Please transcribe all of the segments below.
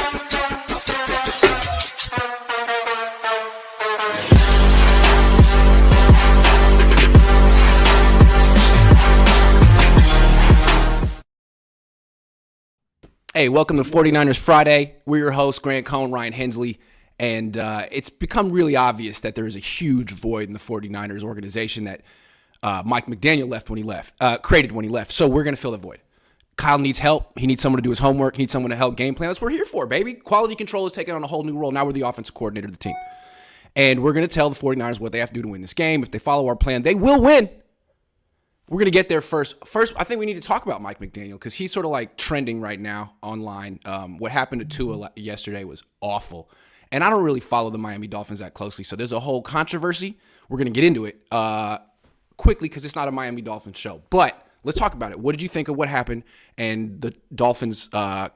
Hey, welcome to 49ers Friday. We're your hosts, Cohn and Ryan Hensley, and it's become really obvious that there is a huge void in the 49ers organization that Mike McDaniel created when he left. So we're going to fill the void. Kyle needs help. He needs someone to do his homework. He needs someone to help game plan. That's what we're here for, baby. Quality control is taking on a whole new role. Now we're the offensive coordinator of the team. And we're going to tell the 49ers what they have to do to win this game. If they follow our plan, they will win. We're going to get there first. First, I think we need to talk about Mike McDaniel because he's sort of like trending right now online. What happened to Tua yesterday was awful. And I don't really follow the Miami Dolphins that closely. So there's a whole controversy. We're going to get into it quickly because it's not a Miami Dolphins show. But let's talk about it. What did you think of what happened and the Dolphins'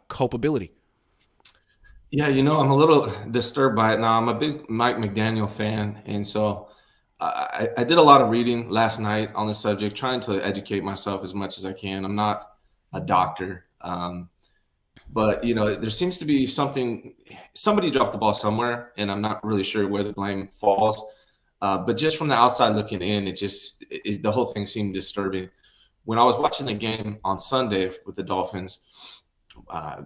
culpability? Yeah, I'm a little disturbed by it now. I'm a big Mike McDaniel fan. And so I did a lot of reading last night on the subject, trying to educate myself as much as I can. I'm not a doctor, but there seems to be somebody dropped the ball somewhere, and I'm not really sure where the blame falls. But just from the outside looking in, the whole thing seemed disturbing. When I was watching the game on Sunday with the Dolphins,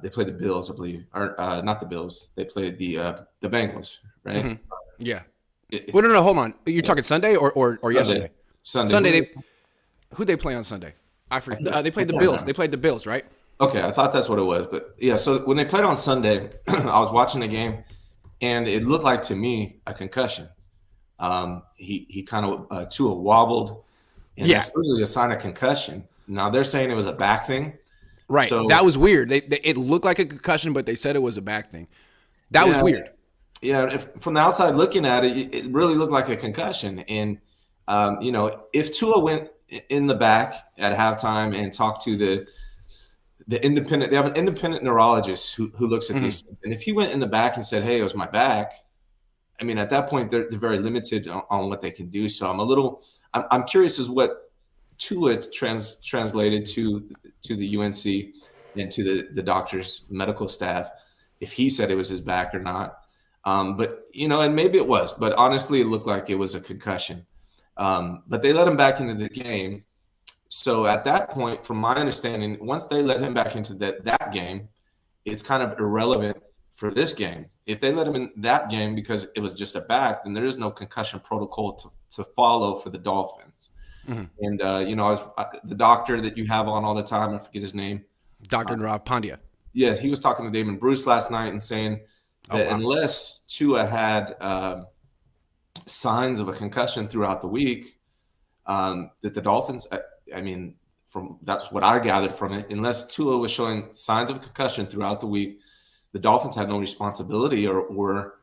they played the Bills, I believe, or not the Bills. They played the Bengals, right? Mm-hmm. Yeah. No, hold on. You're talking Sunday or yesterday? Sunday. Who'd they play on Sunday? I forget. They played the Bills. They played the Bills, right? Okay, I thought that's what it was. But yeah, so when they played on Sunday, I was watching the game, and it looked like to me a concussion. He kind of Tua wobbled, and that's usually a sign of concussion. Now they're saying it was a back thing. Right. So, that was weird. It looked like a concussion, but they said it was a back thing. That was weird. Yeah, from the outside looking at it, it really looked like a concussion. And, if Tua went in the back at halftime and talked to the independent – they have an independent neurologist who looks at these things. And if he went in the back and said, hey, it was my back, I mean, at that point, they're very limited on what they can do. So I'm curious as what Tua translated to the UNC and to the doctor's medical staff, if he said it was his back or not. But, and maybe it was, but honestly, it looked like it was a concussion. But they let him back into the game. So at that point, from my understanding, once they let him back into that game, it's kind of irrelevant for this game. If they let him in that game because it was just a back, then there is no concussion protocol to follow for the Dolphins. Mm-hmm. And, the doctor that you have on all the time, I forget his name. Dr. Nirav Pandya. Yeah, he was talking to Damon Bruce last night and saying that unless Tua had signs of a concussion throughout the week, that the Dolphins, that's what I gathered from it, unless Tua was showing signs of a concussion throughout the week, the Dolphins had no responsibility or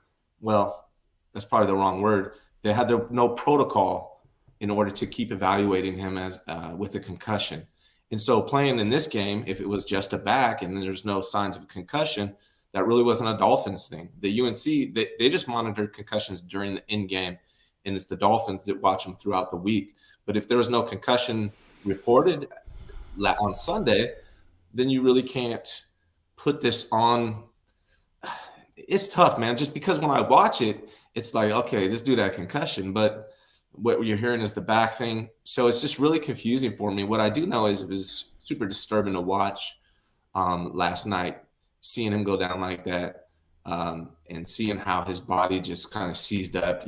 that's probably the wrong word. They had no protocol in order to keep evaluating him as with a concussion. And so playing in this game, if it was just a back and there's no signs of a concussion, that really wasn't a Dolphins thing. The UNC, they just monitored concussions during the in-game, and it's the Dolphins that watch them throughout the week. But if there was no concussion reported on Sunday, then you really can't put this on. It's tough, man, just because when I watch it, it's like, okay, this dude had a concussion, but what you're hearing is the back thing. So it's just really confusing for me. What I do know is it was super disturbing to watch last night, seeing him go down like that, and seeing how his body just kind of seized up.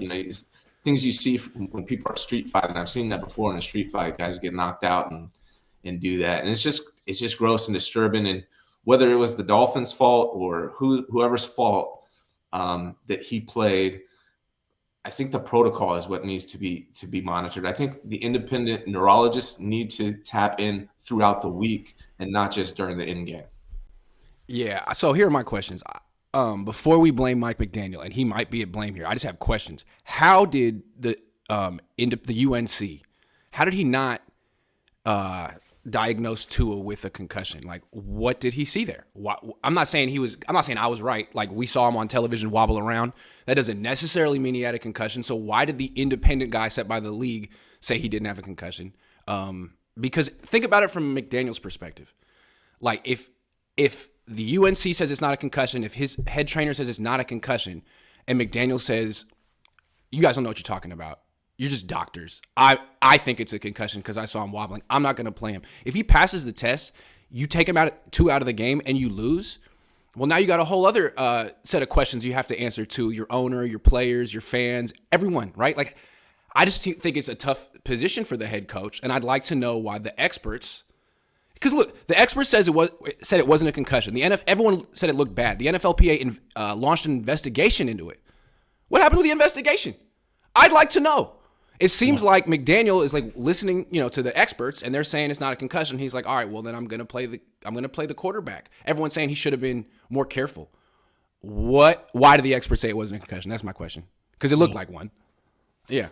Things you see when people are street fighting. I've seen that before in a street fight. Guys get knocked out and do that, and it's just gross and disturbing. And whether it was the Dolphins' fault or whoever's fault that he played, I think the protocol is what needs to be monitored. I think the independent neurologists need to tap in throughout the week and not just during the in game. Yeah. So here are my questions. Before we blame Mike McDaniel, and he might be at blame here, I just have questions. How did the UNC, how did he not diagnose Tua with a concussion? Like, what did he see there? I'm not saying I was right. Like, we saw him on television wobble around. That doesn't necessarily mean he had a concussion. So why did the independent guy set by the league say he didn't have a concussion? Because think about it from McDaniel's perspective. Like, if the UNC says it's not a concussion, if his head trainer says it's not a concussion, and McDaniel says, you guys don't know what you're talking about. You're just doctors. I think it's a concussion because I saw him wobbling. I'm not going to play him. If he passes the test, you take him two out of the game and you lose, well, now you got a whole other set of questions you have to answer to your owner, your players, your fans, everyone, right? Like, I just think it's a tough position for the head coach, and I'd like to know why the experts, because look, the experts said it wasn't a concussion. Everyone said it looked bad. The NFLPA launched an investigation into it. What happened with the investigation? I'd like to know. It seems like McDaniel is like listening, to the experts, and they're saying it's not a concussion. He's like, all right, well then I'm gonna play the quarterback. Everyone's saying he should have been more careful. Why did the experts say it wasn't a concussion? That's my question. Because it looked like one. Yeah.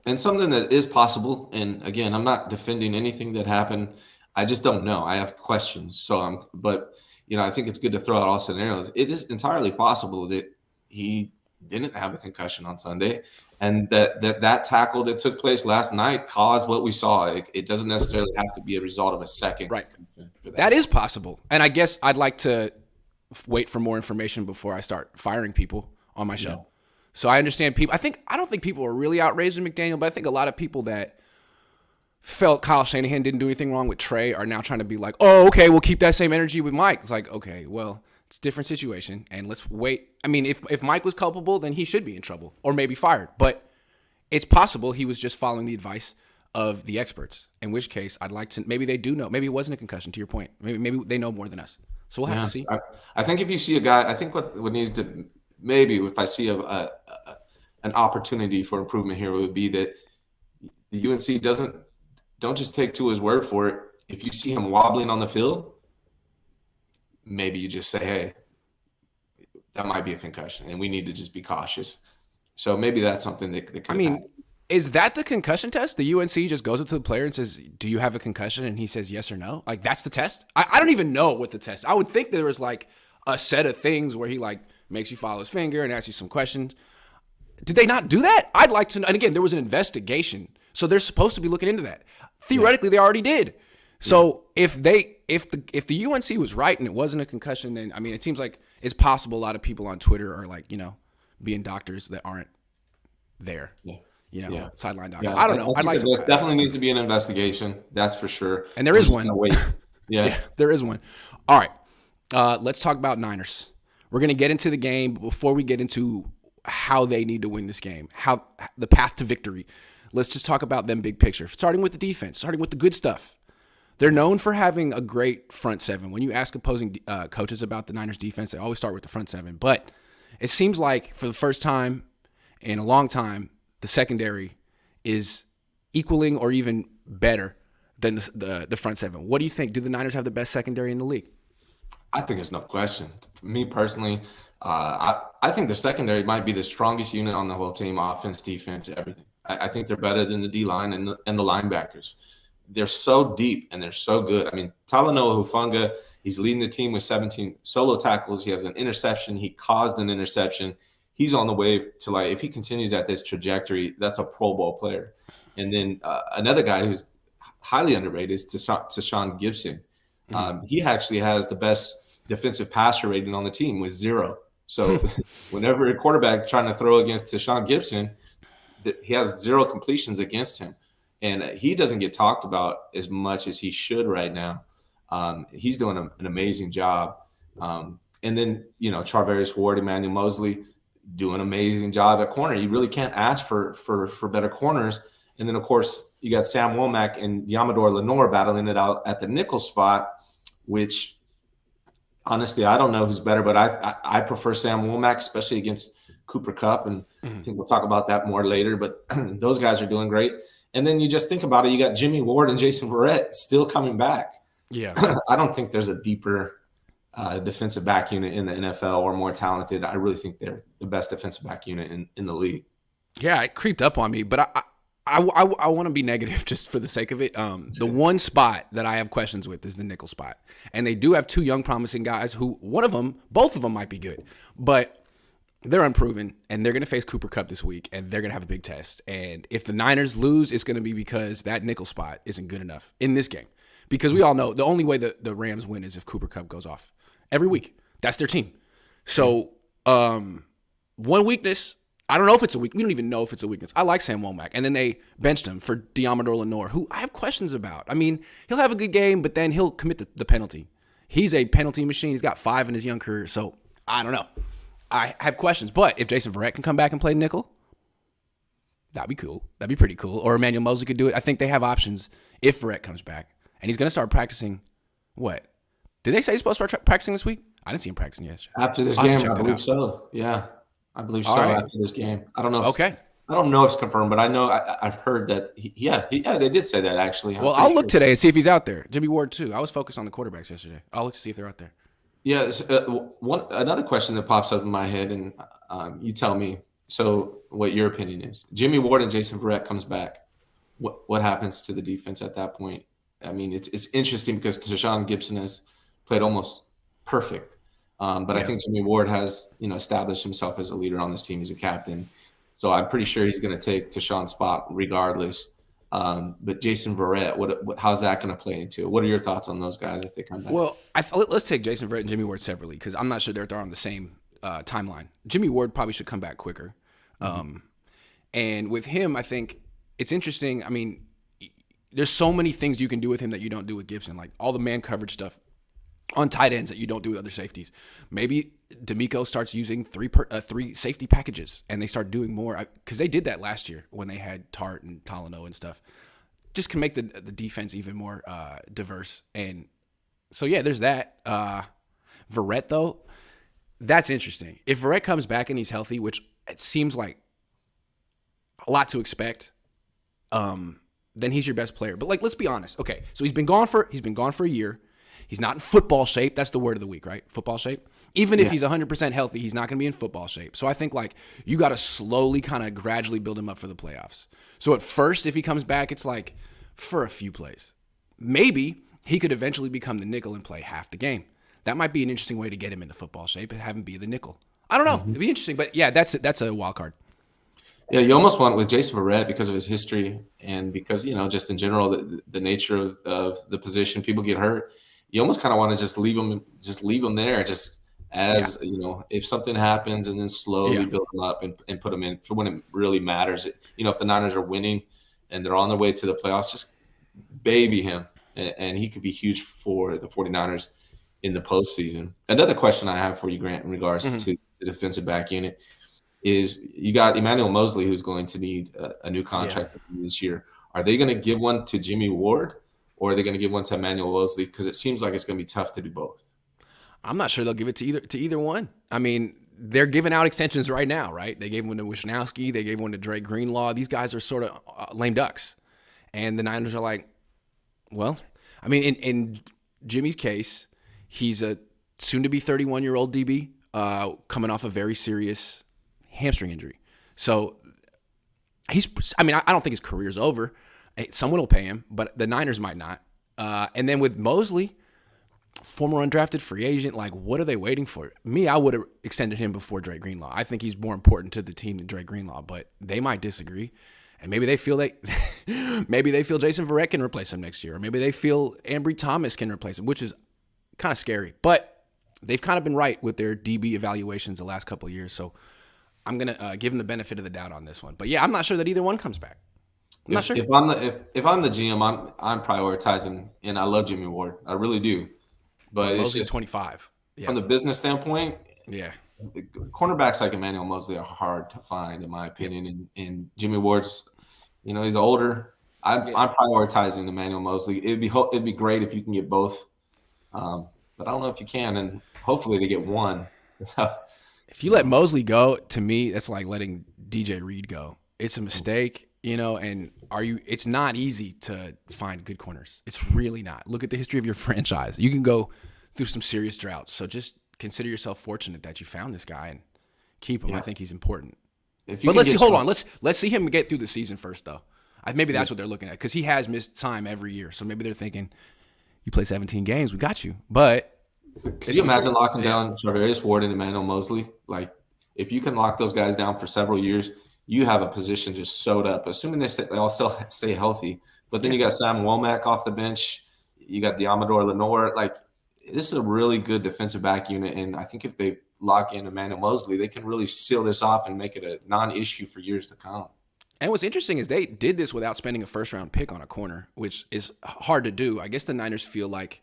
And something that is possible, and again, I'm not defending anything that happened. I just don't know. I have questions. But I think it's good to throw out all scenarios. It is entirely possible that he didn't have a concussion on Sunday, and that tackle that took place last night caused what we saw. It doesn't necessarily have to be a result of a second. Right. That is possible. And I guess I'd like to wait for more information before I start firing people on my show. Yeah. So I understand people. I don't think people are really outraged at McDaniel, but I think a lot of people that felt Kyle Shanahan didn't do anything wrong with Trey are now trying to be like, oh, okay, we'll keep that same energy with Mike. It's like, okay, well, it's a different situation, and let's wait. I mean, if Mike was culpable, then he should be in trouble or maybe fired. But it's possible he was just following the advice of the experts, in which case I'd like to – maybe they do know. Maybe it wasn't a concussion, to your point. Maybe they know more than us. So we'll have to see. I think if you see a guy – I think what needs to – maybe if I see an opportunity for improvement here would be that the UNC don't just take to his word for it. If you see him wobbling on the field, maybe you just say, hey, that might be a concussion and we need to just be cautious. So maybe that's something that could happen. Is that the concussion test? The UNC just goes up to the player and says, do you have a concussion? And he says yes or no. Like, that's the test? I don't even know what the test. I would think there was like a set of things where he like makes you follow his finger and asks you some questions. Did they not do that? I'd like to know. And again, there was an investigation. So they're supposed to be looking into that. Theoretically, they already did. So if the UNC was right and it wasn't a concussion, then it seems like it's possible a lot of people on Twitter are like, being doctors that aren't there. Sideline doctors. I don't know. There definitely needs to be an investigation. That's for sure. And there is one. Yeah, there is one. All right. Let's talk about Niners. We're going to get into the game, but before we get into how they need to win this game, how the path to victory, let's just talk about them big picture, starting with the defense, starting with the good stuff. They're known for having a great front seven. When you ask opposing coaches about the Niners defense, they always start with the front seven. But it seems like for the first time in a long time, the secondary is equaling or even better than the front seven. What do you think? Do the Niners have the best secondary in the league? I think it's no question. Me personally, I think the secondary might be the strongest unit on the whole team, offense, defense, everything. I think they're better than the D-line and the linebackers. They're so deep and they're so good. Talanoa Hufanga, he's leading the team with 17 solo tackles. He has an interception. He caused an interception. He's on the way to, if he continues at this trajectory, that's a Pro Bowl player. And then another guy who's highly underrated is Tashawn Gibson. He actually has the best defensive passer rating on the team with 0. So whenever a quarterback is trying to throw against Tashawn Gibson, he has 0 completions against him. And he doesn't get talked about as much as he should right now. He's doing an amazing job. And then, Charvarius Ward, Emmanuel Mosley doing an amazing job at corner. You really can't ask for better corners. And then, of course, you got Sam Womack and Yamador Lenore battling it out at the nickel spot, which honestly, I don't know who's better, but I prefer Sam Womack, especially against Cooper Kupp. And I think we'll talk about that more later, but those guys are doing great. And then you just think about it, you got Jimmy Ward and Jason Verrett still coming back. Yeah. I don't think there's a deeper defensive back unit in the NFL or more talented. I really think they're the best defensive back unit in the league. Yeah, it creeped up on me, but I want to be negative just for the sake of it. The one spot that I have questions with is the nickel spot. And they do have 2 young promising guys who both of them might be good, but they're unproven, and they're going to face Cooper Kupp this week, and they're going to have a big test. And if the Niners lose, it's going to be because that nickel spot isn't good enough in this game. Because we all know the only way the Rams win is if Cooper Kupp goes off. every week. That's their team. So one weakness, I don't know if it's a weakness. We don't even know if it's a weakness. I like Sam Womack. And then they benched him for Diamador Lenore, who I have questions about. I mean, he'll have a good game, but then he'll commit the penalty. He's a penalty machine. He's got 5 in his young career. So I don't know. I have questions. But if Jason Verrett can come back and play nickel, that'd be cool. That'd be pretty cool. Or Emmanuel Mosley could do it. I think they have options if Verrett comes back. And he's going to start practicing, what? Did they say he's supposed to start practicing this week? I didn't see him practicing yesterday. After this game, I believe so. Yeah, I believe so. Right. After this game, I don't know. Okay. I don't know if it's confirmed, but I know I've heard that. They did say that actually. Well, I'll look today and see if he's out there. Jimmy Ward too. I was focused on the quarterbacks yesterday. I'll look to see if they're out there. Yeah. Another question that pops up in my head, and you tell me. So, what your opinion is? Jimmy Ward and Jason Verrett comes back. What happens to the defense at that point? I mean, it's interesting because Tashawn Gibson has played almost perfect, but I think Jimmy Ward has established himself as a leader on this team. He's a captain. So I'm pretty sure he's going to take Tashawn's spot regardless. But Jason Verrett, how's that going to play into it? What are your thoughts on those guys if they come back? Well, let's take Jason Verrett and Jimmy Ward separately because I'm not sure they're on the same timeline. Jimmy Ward probably should come back quicker. And with him, I think it's interesting. I mean, there's so many things you can do with him that you don't do with Gibson, like all the man coverage stuff on tight ends that you don't do with other safeties. Maybe D'Amico starts using three safety packages and they start doing more because they did that last year when they had Tart and Talano and stuff. Just can make the defense even more diverse. And so, yeah, there's that. Verrett, though, that's interesting. If Verrett comes back and he's healthy, which it seems like a lot to expect, then he's your best player. But let's be honest. Okay, so he's been gone for a year. He's not in football shape. That's the word of the week, right? Football shape. Even if he's 100% healthy, he's not going to be in football shape. So I think you got to slowly kind of gradually build him up for the playoffs. So at first, if he comes back, it's for a few plays. Maybe he could eventually become the nickel and play half the game. That might be an interesting way to get him into football shape and have him be the nickel. I don't know. It'd be interesting. But yeah, that's a wild card. Yeah, you almost want with Jason Verrett because of his history and because, just in general, the nature of the position, people get hurt. You almost kind of want to just leave them there if something happens and then slowly build them up and put them in for when it really matters. If the Niners are winning and they're on their way to the playoffs, just baby him. And he could be huge for the 49ers in the postseason. Another question I have for you, Grant, in regards to the defensive back unit is you got Emmanuel Mosley, who's going to need a new contract this year. Are they going to give one to Jimmy Ward? Or are they going to give one to Emmanuel Mosley? Because it seems like it's going to be tough to do both. I'm not sure they'll give it to either one. I mean, they're giving out extensions right now, right? They gave one to Wisnowski. They gave one to Drake Greenlaw. These guys are sort of lame ducks. And the Niners are like, well, I mean, in Jimmy's case, he's a soon-to-be 31-year-old DB coming off a very serious hamstring injury. So I don't think his career's over. Someone will pay him, but the Niners might not. And then with Mosley, former undrafted free agent, what are they waiting for? Me, I would have extended him before Drake Greenlaw. I think he's more important to the team than Drake Greenlaw, but they might disagree. And maybe they feel Jason Verrett can replace him next year, or maybe they feel Ambry Thomas can replace him, which is kind of scary. But they've kind of been right with their DB evaluations the last couple of years, so I'm gonna give them the benefit of the doubt on this one. But yeah, I'm not sure that either one comes back. I'm not sure. If I'm the GM, I'm prioritizing, and I love Jimmy Ward, I really do. But Mosley's 25. From the business standpoint, cornerbacks like Emmanuel Mosley are hard to find, in my opinion. And Jimmy Ward's, he's older. I'm prioritizing Emmanuel Mosley. It'd be great if you can get both, but I don't know if you can. And hopefully they get one. If you let Mosley go, to me, that's like letting DJ Reed go. It's a mistake. And it's not easy to find good corners. It's really not. Look at the history of your franchise. You can go through some serious droughts. So just consider yourself fortunate that you found this guy and keep him. Yeah. I think he's important. But let's see. Hold on. Let's see him get through the season first, though. Maybe that's what they're looking at because he has missed time every year. So maybe they're thinking, you play 17 games, we got you. But could you imagine locking down Charvarius Ward and Emmanuel Mosley? If you can lock those guys down for several years, you have a position just sewed up, assuming they all still stay healthy. But then you got Sam Womack off the bench. You got Diamador Lenore. this is a really good defensive back unit, and I think if they lock in Emmanuel Mosley, they can really seal this off and make it a non-issue for years to come. And what's interesting is they did this without spending a first-round pick on a corner, which is hard to do. I guess the Niners feel like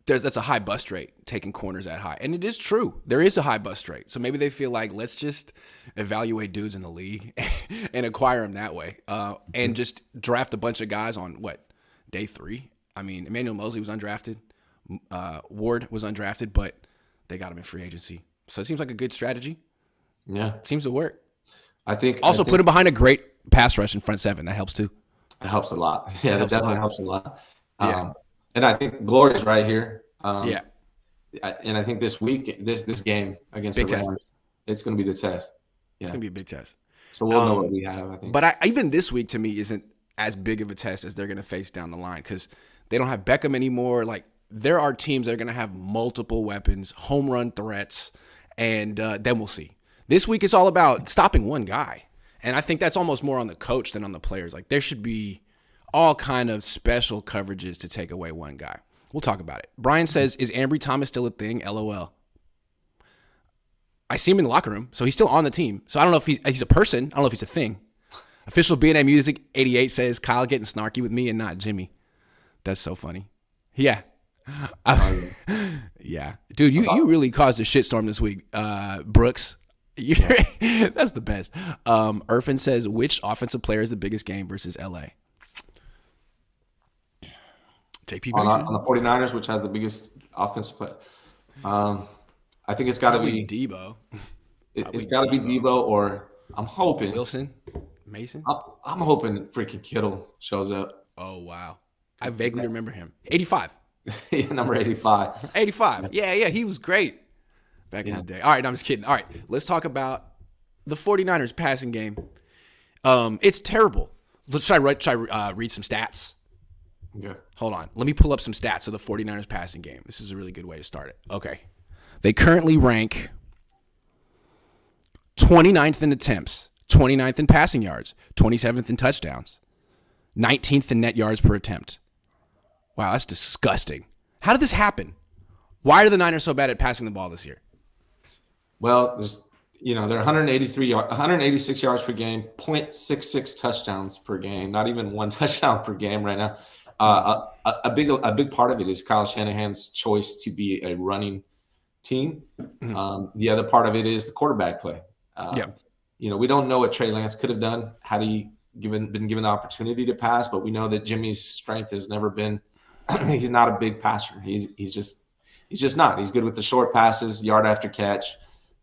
that's a high bust rate, taking corners that high. And it is true. There is a high bust rate. So maybe they feel like, let's just evaluate dudes in the league and acquire them that way. And just draft a bunch of guys on, day 3? I mean, Emmanuel Mosley was undrafted. Ward was undrafted, but they got him in free agency. So it seems like a good strategy. Yeah. Seems to work. I think put him behind a great pass rush in front 7. That helps too. It helps a lot. Yeah, that definitely helps a lot. And I think Glory's right here. And I think this week, this game against the Rams, it's going to be the test. Yeah. It's going to be a big test. So we'll know what we have, I think. But even this week to me isn't as big of a test as they're going to face down the line because they don't have Beckham anymore. Like, there are teams that are going to have multiple weapons, home run threats, and then we'll see. This week is all about stopping one guy. And I think that's almost more on the coach than on the players. Like, there should be all kind of special coverages to take away one guy. We'll talk about it. Brian says, is Ambry Thomas still a thing? LOL. I see him in the locker room, so he's still on the team. So I don't know if he's a person. I don't know if he's a thing. Official B&A Music 88 says, Kyle getting snarky with me and not Jimmy. That's so funny. Yeah. Yeah. Dude, you really caused a shitstorm this week, Brooks. That's the best. Irfan says, which offensive player is the biggest game versus LA? JP on the 49ers, which has the biggest offensive play. I think it's got to be Debo. It's got to be Debo, or I'm hoping Wilson, Mason. I'm hoping freaking Kittle shows up. Oh wow, I vaguely remember him. 85. Yeah, number 85. 85. Yeah, he was great back in the day. All right, no, I'm just kidding. All right, let's talk about the 49ers passing game. It's terrible. Should I read some stats? Okay. Hold on. Let me pull up some stats of the 49ers passing game. This is a really good way to start it. Okay. They currently rank 29th in attempts, 29th in passing yards, 27th in touchdowns, 19th in net yards per attempt. Wow, that's disgusting. How did this happen? Why are the Niners so bad at passing the ball this year? Well, they're 186 yards per game, 0.66 touchdowns per game, not even one touchdown per game right now. A big part of it is Kyle Shanahan's choice to be a running team. The other part of it is the quarterback play. We don't know what Trey Lance could have done had he been given the opportunity to pass, but we know that Jimmy's strength has never been. He's not a big passer. He's just not. He's good with the short passes, yard after catch,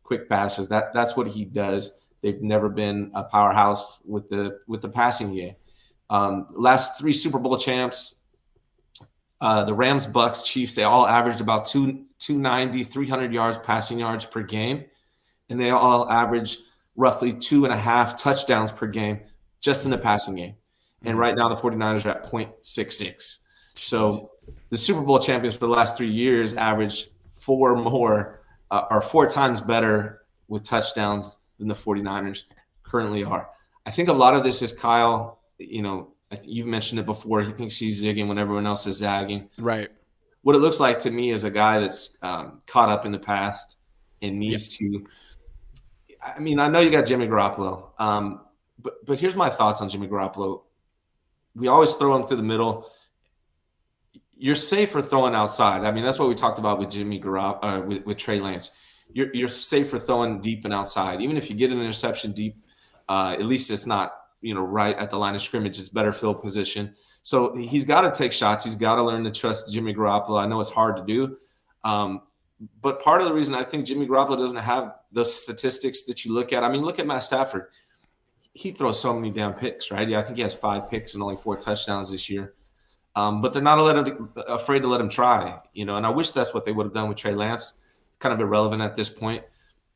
quick passes. That's what he does. They've never been a powerhouse with the passing game. Last 3 Super Bowl champs, the Rams, Bucks, Chiefs, they all averaged about 290, 300 yards passing yards per game. And they all average roughly 2.5 touchdowns per game just in the passing game. And right now the 49ers are at 0.66. So the Super Bowl champions for the last 3 years average 4 times better with touchdowns than the 49ers currently are. I think a lot of this is Kyle, you've mentioned it before. He thinks he's zigging when everyone else is zagging. Right. What it looks like to me is a guy that's caught up in the past and needs to. I mean, I know you got Jimmy Garoppolo, but here's my thoughts on Jimmy Garoppolo. We always throw him through the middle. You're safer throwing outside. I mean, that's what we talked about with Jimmy Garoppolo, with Trey Lance. You're safer throwing deep and outside. Even if you get an interception deep, at least it's not right at the line of scrimmage. It's better field position. So he's got to take shots. He's got to learn to trust Jimmy Garoppolo. I know it's hard to do. But part of the reason I think Jimmy Garoppolo doesn't have the statistics that you look at, I mean, look at Matt Stafford. He throws so many damn picks, right? Yeah, I think he has 5 picks and only 4 touchdowns this year. But they're not afraid to let him try, and I wish that's what they would have done with Trey Lance. It's kind of irrelevant at this point.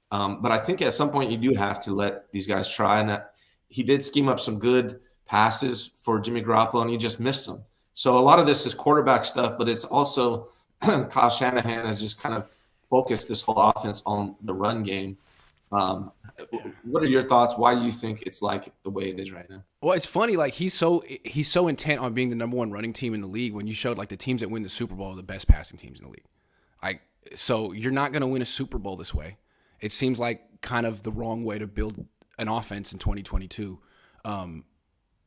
But I think at some point you do have to let these guys try. And he did scheme up some good passes for Jimmy Garoppolo, and he just missed them. So a lot of this is quarterback stuff, but it's also Kyle Shanahan has just kind of focused this whole offense on the run game. Um, what are your thoughts? Why do you think it's like the way it is right now? Well, it's funny. Like he's so intent on being the number one running team in the league. When you showed like the teams that win the Super Bowl are the best passing teams in the league. Like, so you're not going to win a Super Bowl this way. It seems like kind of the wrong way to build an offense in 2022. And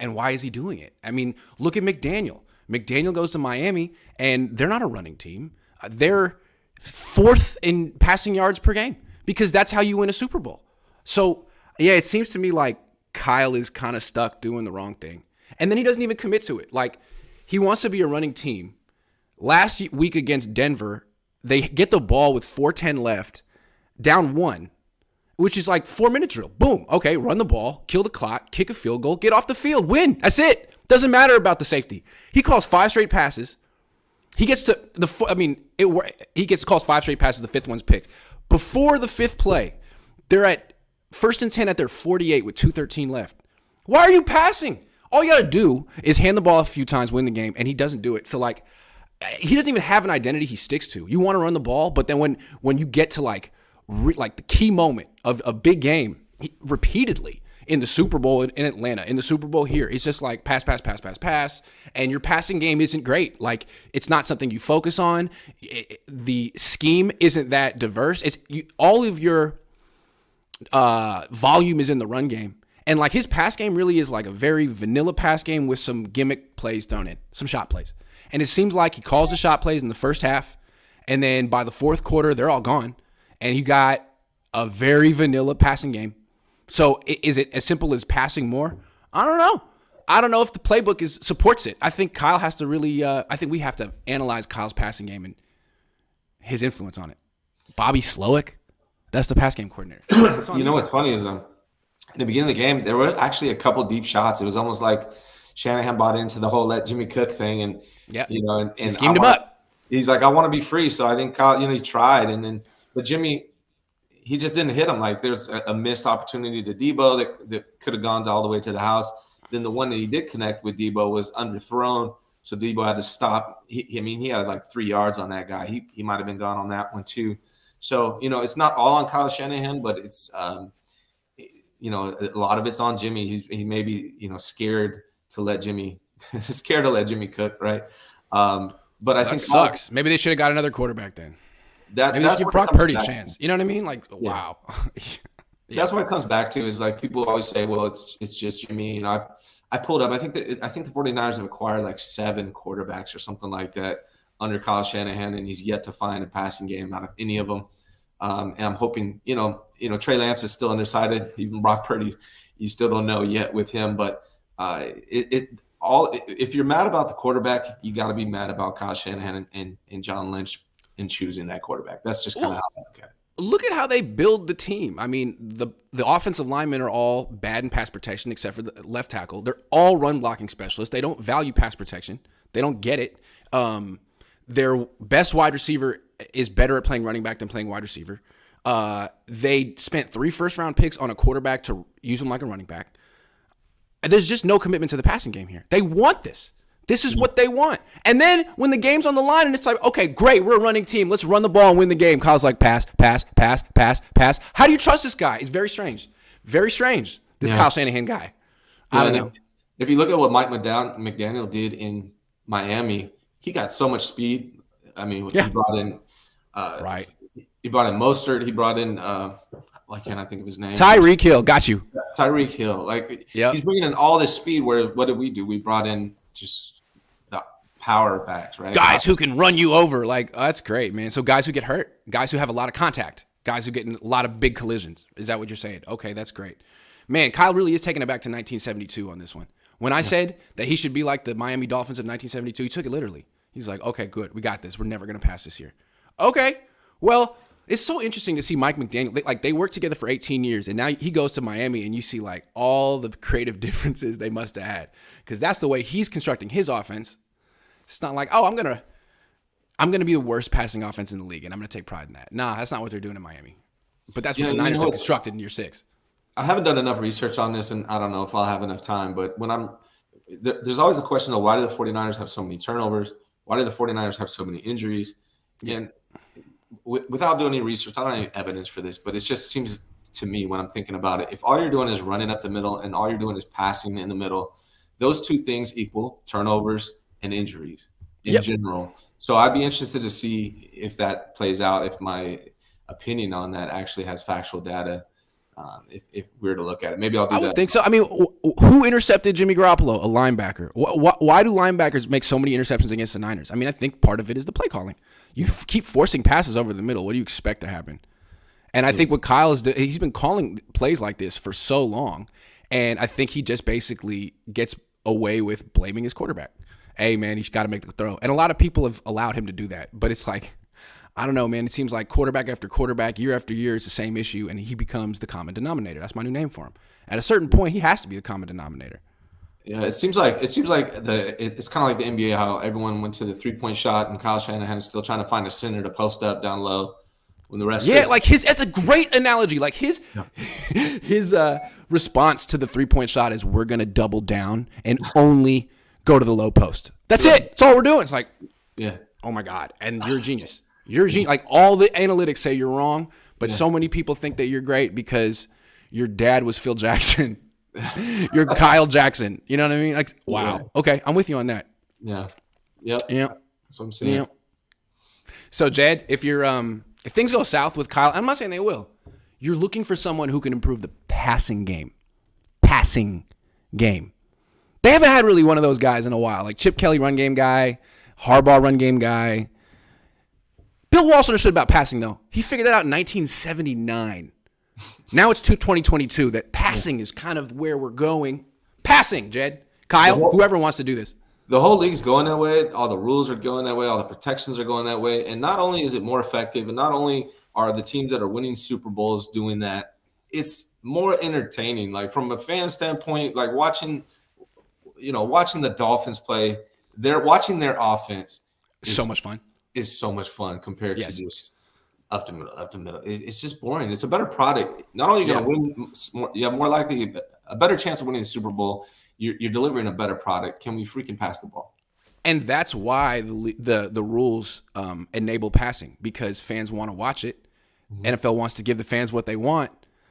why is he doing it? I mean, look at McDaniel. McDaniel goes to Miami, and they're not a running team. They're fourth in passing yards per game because that's how you win a Super Bowl. So, yeah, it seems to me like Kyle is kind of stuck doing the wrong thing. And then he doesn't even commit to it. Like, he wants to be a running team. Last week against Denver, they get the ball with 4:10 left, down 1, which is like 4-minute drill. Boom. Okay, run the ball, kill the clock, kick a field goal, get off the field, win. That's it. Doesn't matter about the safety. He calls 5 straight passes. He gets to calls 5 straight passes. The 5th one's picked. Before the 5th play, they're at 1st and 10 at their 48 with 2:13 left. Why are you passing? All you got to do is hand the ball a few times, win the game, and he doesn't do it. So, like, he doesn't even have an identity he sticks to. You want to run the ball, but then when you get to, like the key moment of a big game, repeatedly, in the Super Bowl in Atlanta, in the Super Bowl here, it's just like pass, and your passing game isn't great. Like, it's not something you focus on. The scheme isn't that diverse. All of your volume is in the run game. And, like, his pass game really is like a very vanilla pass game with some gimmick plays thrown in, some shot plays. And it seems like he calls the shot plays in the first half, and then by the 4th quarter, they're all gone. And you got a very vanilla passing game. So is it as simple as passing more? I don't know. I don't know if the playbook supports it. I think Kyle has to really I think we have to analyze Kyle's passing game and his influence on it. Bobby Slowick, that's the pass game coordinator. You know what's funny is in the beginning of the game, there were actually a couple deep shots. It was almost like Shanahan bought into the whole let Jimmy cook thing, and and he schemed him up. He's like, I want to be free. So I think Kyle, he tried, but Jimmy, he just didn't hit him. Like, there's a missed opportunity to Debo that could have gone all the way to the house. Then the one that he did connect with Debo was underthrown, so Debo had to stop. He had like 3 yards on that guy. He might have been gone on that one too. So, it's not all on Kyle Shanahan, but it's a lot of it's on Jimmy. He may be scared to let Jimmy cook, right? But I think sucks. Maybe they should have got another quarterback then. Maybe let's give Brock Purdy a chance. You know what I mean? Like, wow. That's what it comes back to, is like people always say, well, it's just Jimmy. I pulled up. I think the 49ers have acquired like 7 quarterbacks or something like that under Kyle Shanahan, and he's yet to find a passing game out of any of them. And I'm hoping, Trey Lance is still undecided. Even Brock Purdy, you still don't know yet with him. But if you're mad about the quarterback, you got to be mad about Kyle Shanahan and John Lynch in choosing that quarterback. That's just kind of how I look at it. Look at how they build the team. I mean, the offensive linemen are all bad in pass protection except for the left tackle. They're all run blocking specialists. They don't value pass protection. They don't get it. Their best wide receiver is better at playing running back than playing wide receiver. They spent 3 first-round picks on a quarterback to use him like a running back. There's just no commitment to the passing game here. They want this. This is what they want. And then when the game's on the line and it's like, okay, great, we're a running team. Let's run the ball and win the game. Kyle's like, pass. How do you trust this guy? It's very strange. Very strange, this Kyle Shanahan guy. I don't know. If you look at what Mike McDaniel did in Miami, he got so much speed. I mean, he brought in He brought in Mostert. He brought in why can't I think of his name? Tyreek Hill. Got you. Tyreek Hill. He's bringing in all this speed. Where what did we do? We brought in just the power backs, right? Guys who can run you over. That's great, man. So guys who get hurt, guys who have a lot of contact, guys who get in a lot of big collisions. Is that what you're saying? Okay, that's great. Man, Kyle really is taking it back to 1972 on this one. When I said that he should be like the Miami Dolphins of 1972, he took it literally. He's like, okay, good. We got this. We're never going to pass this year. Okay. Well, it's so interesting to see Mike McDaniel. They worked together for 18 years, and now he goes to Miami, and you see all the creative differences they must have had, because that's the way he's constructing his offense. It's not like, oh, I'm gonna be the worst passing offense in the league, and I'm gonna take pride in that. Nah, that's not what they're doing in Miami. But that's what the Niners have constructed in year 6. I haven't done enough research on this, and I don't know if I'll have enough time. But there's always a question of why do the 49ers have so many turnovers? Why do the 49ers have so many injuries? And without doing any research, I don't have any evidence for this, but it just seems to me when I'm thinking about it. If all you're doing is running up the middle and all you're doing is passing in the middle, those two things equal turnovers and injuries in general. So I'd be interested to see if that plays out, if my opinion on that actually has factual data. If we were to look at it, maybe I'll do that. I would think so. I mean, who intercepted Jimmy Garoppolo? A linebacker. Why do linebackers make so many interceptions against the Niners? I mean, I think part of it is the play calling. You keep forcing passes over the middle. What do you expect to happen? And I think what Kyle is, he's been calling plays like this for so long, and I think he just basically gets away with blaming his quarterback. Hey, man, he's got to make the throw. And a lot of people have allowed him to do that, but it's like, I don't know, man. It seems like quarterback after quarterback, year after year, it's the same issue, and he becomes the common denominator. That's my new name for him. At a certain point, he has to be the common denominator. Yeah, it seems like it's kind of like the NBA, how everyone went to the 3-point shot, and Kyle Shanahan is still trying to find a center to post up down low when the rest. Yeah, like that's a great analogy. Like his response to the 3-point shot is, we're gonna double down and only go to the low post. That's it. That's all we're doing. It's like, oh my God, and you're a genius. You're a genius. Like, all the analytics say you're wrong, but so many people think that you're great because your dad was Phil Jackson. You're Kyle Jackson. You know what I mean? Like, wow. Yeah. Okay, I'm with you on that. Yeah. Yep. Yeah. That's what I'm saying. Yeah. So, Jed, if you're if things go south with Kyle, I'm not saying they will. You're looking for someone who can improve the passing game. Passing game. They haven't had really one of those guys in a while. Like Chip Kelly, run game guy. Harbaugh, run game guy. Bill Walsh understood about passing, though. He figured that out in 1979. Now it's 2022 that passing is kind of where we're going. Passing, Jed. Kyle, whoever wants to do this. The whole league's going that way. All the rules are going that way. All the protections are going that way. And not only is it more effective, and not only are the teams that are winning Super Bowls doing that, it's more entertaining. Like, from a fan standpoint, like watching the Dolphins play, watching their offense. So much fun. Is so much fun compared to just up the middle. It's just boring. It's a better product. Not only are you going to win, you have more likely a better chance of winning the Super Bowl. You're delivering a better product. Can we freaking pass the ball? And that's why the rules enable passing, because fans want to watch it. Mm-hmm. NFL wants to give the fans what they want.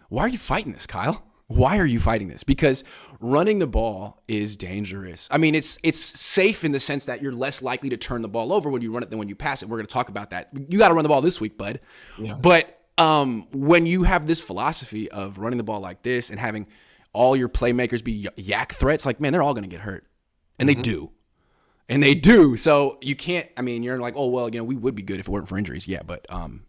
Why are you fighting this, Kyle? Why are you fighting this? Because running the ball is dangerous. I mean, it's safe in the sense that you're less likely to turn the ball over when you run it than when you pass it. We're going to talk about that. You got to run the ball this week, bud. Yeah. But when you have this philosophy of running the ball like this and having all your playmakers be yak threats, like, man, they're all going to get hurt. And they do. And they do. So you can't, I mean, you're like, oh, well, we would be good if it weren't for injuries. Yeah, but the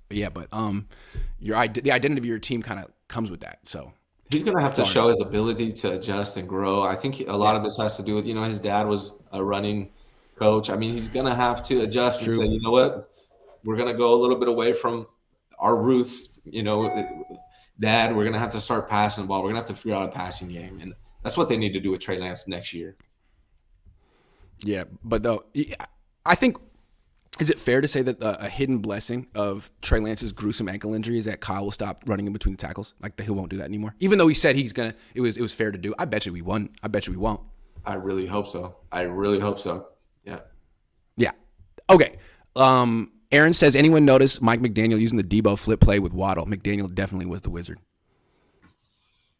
identity of your team kind of comes with that. So he's going to have to show his ability to adjust and grow. I think a lot of this has to do with, his dad was a running coach. I mean, he's going to have to adjust and say, you know what, we're going to go a little bit away from our roots. Dad, we're going to have to start passing the ball. We're going to have to figure out a passing game. And that's what they need to do with Trey Lance next year. Yeah, but though, I think, is it fair to say that a hidden blessing of Trey Lance's gruesome ankle injury is that Kyle will stop running in between the tackles? Like, he won't do that anymore? Even though he said he's going to, it was fair to do. I bet you we won. I bet you we won't. I really hope so. Yeah. Yeah. Okay. Aaron says, anyone notice Mike McDaniel using the Debo flip play with Waddle? McDaniel definitely was the wizard.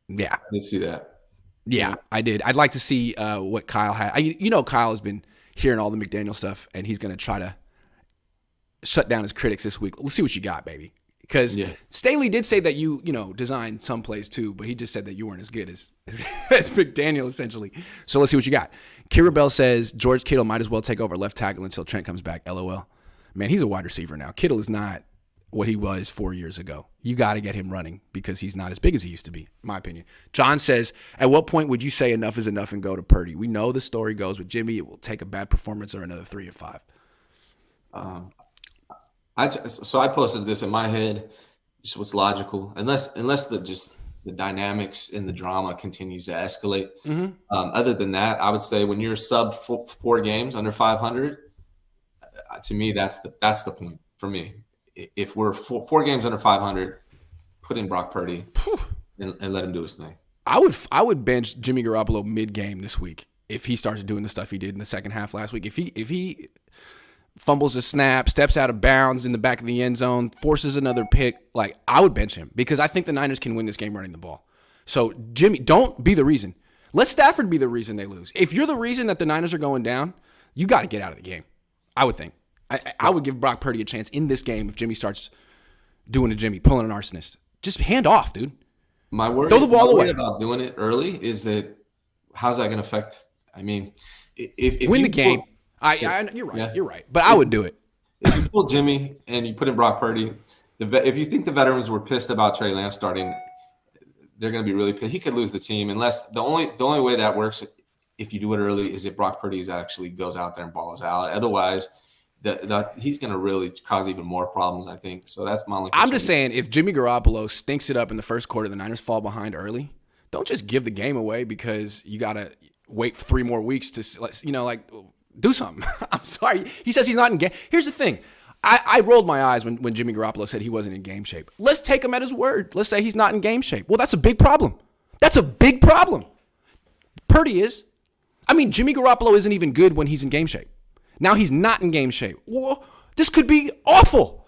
Yeah. I did see that. Yeah, I did. I'd like to see what Kyle had. Kyle has been hearing all the McDaniel stuff, and he's going to try to shut down his critics this week. Let's see what you got, baby. Because Staley did say that you designed some plays too, but he just said that you weren't as good as McDaniel, essentially. So let's see what you got. Kira Bell says, George Kittle might as well take over left tackle until Trent comes back. LOL. Man, he's a wide receiver now. Kittle is not what he was 4 years ago. You got to get him running because he's not as big as he used to be, in my opinion. John says, at what point would you say enough is enough and go to Purdy? We know the story goes with Jimmy. It will take a bad performance or another 3 or 5. So I posted this in my head, just what's logical, unless the dynamics and the drama continues to escalate. Mm-hmm. Other than that, I would say when you're sub 4 games under 500, to me that's the point for me. If we're 4 games under 500, put in Brock Purdy and let him do his thing. I would bench Jimmy Garoppolo mid game this week if he starts doing the stuff he did in the second half last week. If he fumbles a snap, steps out of bounds in the back of the end zone, forces another pick, like, I would bench him because I think the Niners can win this game running the ball. So, Jimmy, don't be the reason. Let Stafford be the reason they lose. If you're the reason that the Niners are going down, you got to get out of the game, I would think. I would give Brock Purdy a chance in this game if Jimmy starts doing a Jimmy, pulling an arsonist. Just hand off, dude. My worry, throw the ball away about doing it early is that how's that going to affect? I mean, if win you the game. You're right. Yeah. You're right. But I would do it. If you pull Jimmy and you put in Brock Purdy, if you think the veterans were pissed about Trey Lance starting, they're going to be really pissed. He could lose the team unless the only way that works if you do it early is if Brock Purdy actually goes out there and balls out. Otherwise, he's going to really cause even more problems, I think. So that's my only concern. I'm just saying, if Jimmy Garoppolo stinks it up in the first quarter, the Niners fall behind early, don't just give the game away because you got to wait for 3 more weeks to, do something. I'm sorry. He says he's not in game. Here's the thing. I rolled my eyes when Jimmy Garoppolo said he wasn't in game shape. Let's take him at his word. Let's say he's not in game shape. Well, that's a big problem. That's a big problem. Purdy is. I mean, Jimmy Garoppolo isn't even good when he's in game shape. Now he's not in game shape. Well, this could be awful.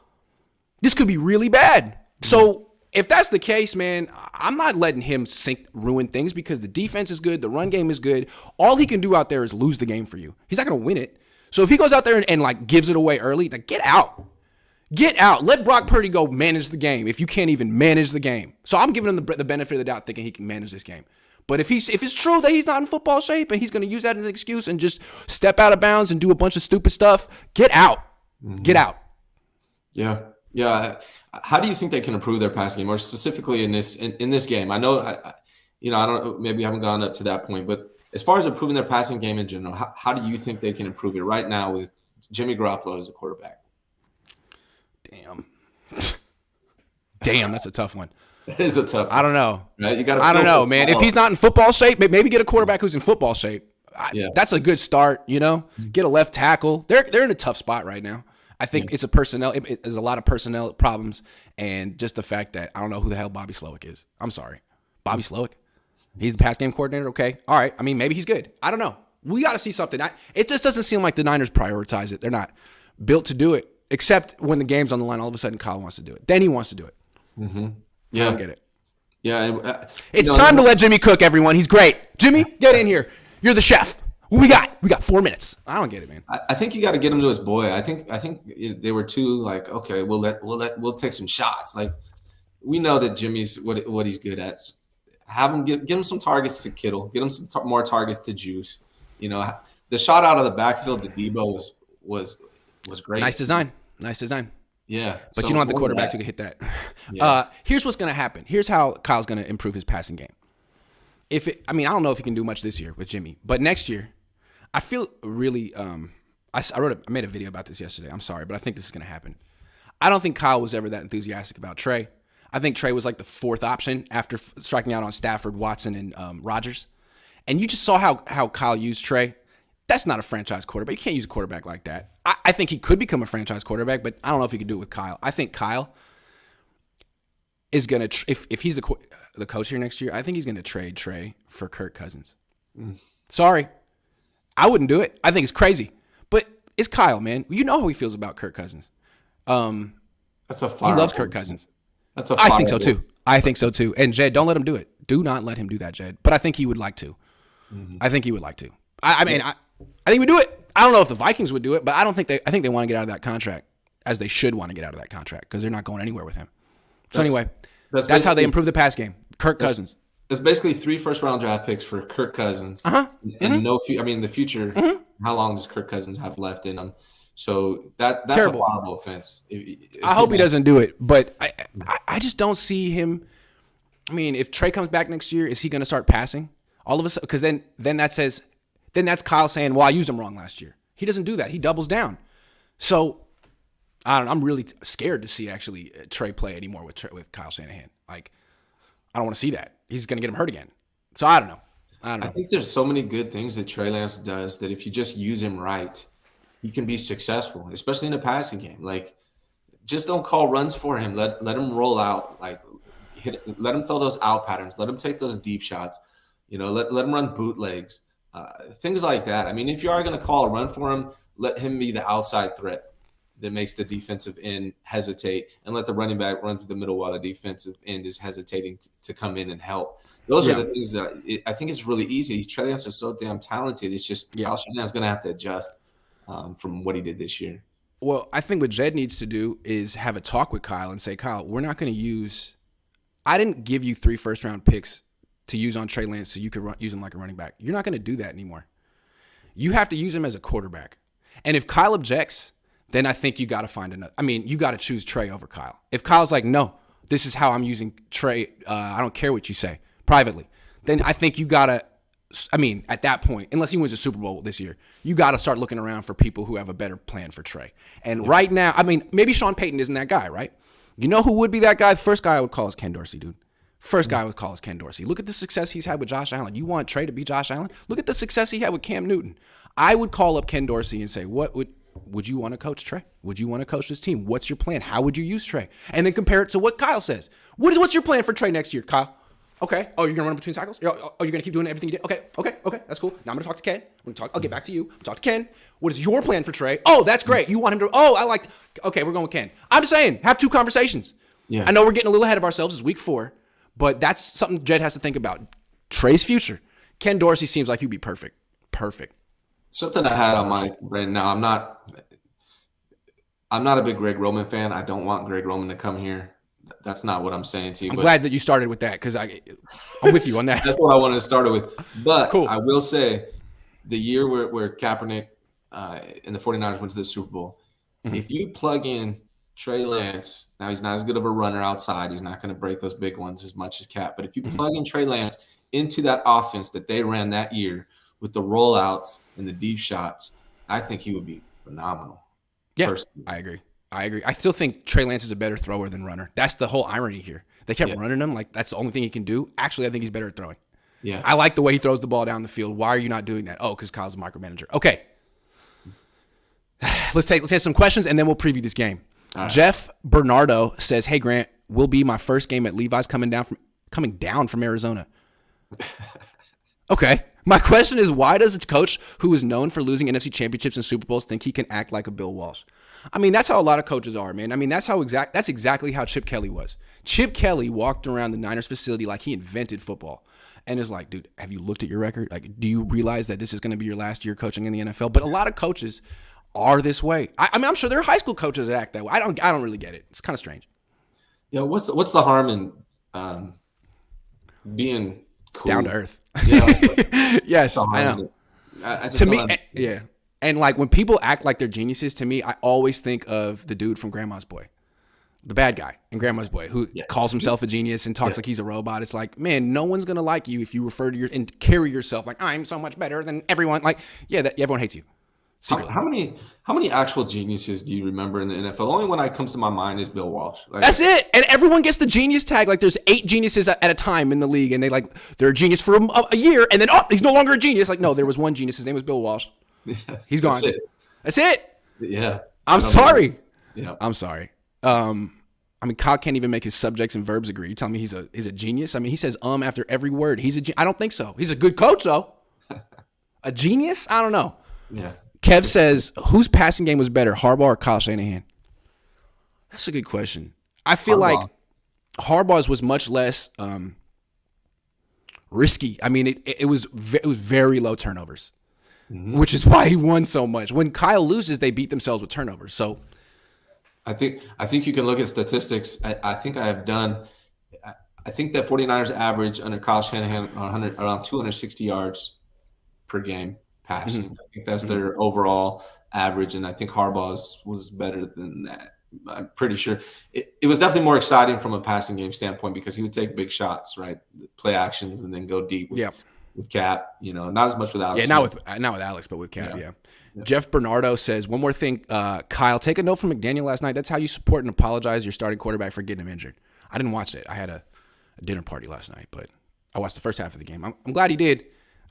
This could be really bad. So if that's the case, man, I'm not letting him ruin things because the defense is good. The run game is good. All he can do out there is lose the game for you. He's not going to win it. So if he goes out there and gives it away early, get out. Get out. Let Brock Purdy go manage the game if you can't even manage the game. So I'm giving him the benefit of the doubt thinking he can manage this game. But if it's true that he's not in football shape and he's going to use that as an excuse and just step out of bounds and do a bunch of stupid stuff, get out. Mm-hmm. Get out. Yeah. Yeah. How do you think they can improve their passing game, or specifically in this game? I know, I don't. Maybe I haven't gone up to that point, but as far as improving their passing game in general, how do you think they can improve it right now with Jimmy Garoppolo as a quarterback? Damn, that's a tough one. It is a tough one. I don't know. Right? I don't know, man. If he's not in football shape, maybe get a quarterback who's in football shape. That's a good start, Get a left tackle. They're in a tough spot right now. I think it's there's a lot of personnel problems, and just the fact that I don't know who the hell Bobby Slowick is. I'm sorry. Bobby Slowick? He's the pass game coordinator? Okay. All right. I mean, maybe he's good. I don't know. We got to see something. It just doesn't seem like the Niners prioritize it. They're not built to do it, except when the game's on the line, all of a sudden Kyle wants to do it. Then he wants to do it. Mm-hmm. Yeah. I don't get it. Yeah. It's time to let Jimmy cook, everyone. He's great. Jimmy, get in here. You're the chef. What we got? We got 4 minutes. I don't get it, man. I think you got to get him to his boy. I think they were too okay, we'll take some shots. Like, we know that Jimmy's what he's good at. Have him give him some targets to Kittle. Get him some more targets to Juice. The shot out of the backfield to Debo was great. Nice design. Yeah. But you don't have the quarterback to hit that. Yeah. Here's what's going to happen. Here's how Kyle's going to improve his passing game. I don't know if he can do much this year with Jimmy, but next year, I feel really. I made a video about this yesterday. I'm sorry, but I think this is going to happen. I don't think Kyle was ever that enthusiastic about Trey. I think Trey was like the 4th option after striking out on Stafford, Watson, and Rodgers. And you just saw how Kyle used Trey. That's not a franchise quarterback. You can't use a quarterback like that. I think he could become a franchise quarterback, but I don't know if he could do it with Kyle. I think Kyle is going to, if he's the coach here next year, I think he's going to trade Trey for Kirk Cousins. Sorry. I wouldn't do it. I think it's crazy. But it's Kyle, man. You know how he feels about Kirk Cousins. That's a he loves Kirk Cousins. That's a I think so too. And Jed, don't let him do it. Do not let him do that, Jed. But I think he would like to. Mm-hmm. I think he would like to. I think we do it. I don't know if the Vikings would do it, but I think they want to get out of that contract, as they should want to get out of that contract, because they're not going anywhere with him. So anyway, that's how they improve the pass game. Kirk Cousins. It's basically 3 first-round draft picks for Kirk Cousins. Uh-huh. And the future, how long does Kirk Cousins have left in him? So that's terrible. A horrible offense. I hope he doesn't do it, but I just don't see him. I mean, if Trey comes back next year, is he going to start passing all of a sudden? Because then that's Kyle saying, well, I used him wrong last year. He doesn't do that. He doubles down. So I'm really scared to see actually Trey play anymore with Kyle Shanahan. Like, I don't want to see that. He's going to get him hurt again. So I don't know. I think there's so many good things that Trey Lance does that if you just use him right, he can be successful, especially in the passing game. Like, just don't call runs for him. Let him roll out. Like, let him throw those out patterns. Let him take those deep shots. Let him run bootlegs. Things like that. I mean, if you are going to call a run for him, let him be the outside threat that makes the defensive end hesitate, and let the running back run through the middle while the defensive end is hesitating to come in and help. Those are the things that I think it's really easy. Trey Lance is so damn talented. It's just Kyle Shanahan's going to have to adjust from what he did this year. Well, I think what Jed needs to do is have a talk with Kyle and say, Kyle, we're not going to use – I didn't give you 3 first-round picks to use on Trey Lance so you could use him like a running back. You're not going to do that anymore. You have to use him as a quarterback. And if Kyle objects, then I think you got to find another – I mean, you got to choose Trey over Kyle. If Kyle's like, no, this is how I'm using Trey, I don't care what you say privately, then I think you got to – I mean, at that point, unless he wins a Super Bowl this year, you got to start looking around for people who have a better plan for Trey. And right now, I mean, maybe Sean Payton isn't that guy, right? You know who would be that guy? The first guy I would call is Ken Dorsey, dude. First guy I would call is Ken Dorsey. Look at the success he's had with Josh Allen. You want Trey to be Josh Allen? Look at the success he had with Cam Newton. I would call up Ken Dorsey and say, would you want to coach Trey? Would you want to coach this team? What's your plan? How would you use Trey? And then compare it to what Kyle says. What's your plan for Trey next year, Kyle? Okay. Oh, you're going to run between tackles? You're going to keep doing everything you did? Okay. That's cool. Now I'm going to talk to Ken. I'll get back to you. Talk to Ken. What is your plan for Trey? Oh, that's great. You want him to, okay, we're going with Ken. I'm just saying, have 2 conversations. Yeah. I know we're getting a little ahead of ourselves. It's week 4, but that's something Jed has to think about. Trey's future. Ken Dorsey seems like he'd be perfect. Perfect. Something I had on my brain. Now, I'm not a big Greg Roman fan. I don't want Greg Roman to come here. That's not what I'm saying to you. I'm glad that you started with that because I'm with you on that. That's what I wanted to start with. But cool. I will say the year where Kaepernick and the 49ers went to the Super Bowl, if you plug in Trey Lance, now he's not as good of a runner outside. He's not going to break those big ones as much as Cap. But if you plug in Trey Lance into that offense that they ran that year with the rollouts and the deep shots, I think he would be phenomenal. Yeah, personally. I agree. I still think Trey Lance is a better thrower than runner. That's the whole irony here. They kept running him like that's the only thing he can do. Actually, I think he's better at throwing. Yeah. I like the way he throws the ball down the field. Why are you not doing that? Oh, because Kyle's a micromanager. Okay. Let's take some questions and then we'll preview this game. Right. Jeff Bernardo says, "Hey Grant, will be my first game at Levi's coming down from Arizona." Okay. My question is, why does a coach who is known for losing NFC championships and Super Bowls think he can act like a Bill Walsh? I mean, that's how a lot of coaches are, man. I mean, that's exactly how Chip Kelly was. Chip Kelly walked around the Niners facility like he invented football. And is like, dude, have you looked at your record? Like, do you realize that this is going to be your last year coaching in the NFL? But a lot of coaches are this way. I mean, I'm sure there are high school coaches that act that way. I don't really get it. It's kind of strange. Yeah, what's the harm in being cool? Down to earth. Yeah, yes, I know. To me, yeah. And like when people act like they're geniuses, to me, I always think of the dude from Grandma's Boy, the bad guy in Grandma's Boy, who calls himself a genius and talks like he's a robot. It's like, man, no one's gonna like you if you refer to and carry yourself like I'm so much better than everyone. Like, everyone hates you. How many actual geniuses do you remember in the NFL? The only one that comes to my mind is Bill Walsh. That's it. And everyone gets the genius tag. Like there's 8 geniuses at a time in the league, and they're a genius for a year, and then he's no longer a genius. Like no, there was one genius. His name was Bill Walsh. He's gone. That's it. Yeah. I'm sorry. Yeah. I'm sorry. I mean, Kyle can't even make his subjects and verbs agree. You telling me he's a genius? I mean, he says after every word. I don't think so. He's a good coach though. A genius? I don't know. Yeah. Kev says, whose passing game was better, Harbaugh or Kyle Shanahan? That's a good question. I feel like Harbaugh's was much less risky. I mean, it was very low turnovers, which is why he won so much. When Kyle loses, they beat themselves with turnovers. So I think you can look at statistics. I think that 49ers average under Kyle Shanahan around 260 yards per game. Passing. I think that's their overall average, and I think Harbaugh's was better than that. I'm pretty sure it was definitely more exciting from a passing game standpoint because he would take big shots, right? Play actions and then go deep with Cap. Not as much with Alex. Yeah, not with Alex, but with Cap. Yeah. Jeff Bernardo says one more thing. Kyle, take a note from McDaniel last night. That's how you support and apologize your starting quarterback for getting him injured. I didn't watch it. I had a dinner party last night, but I watched the first half of the game. I'm glad he did.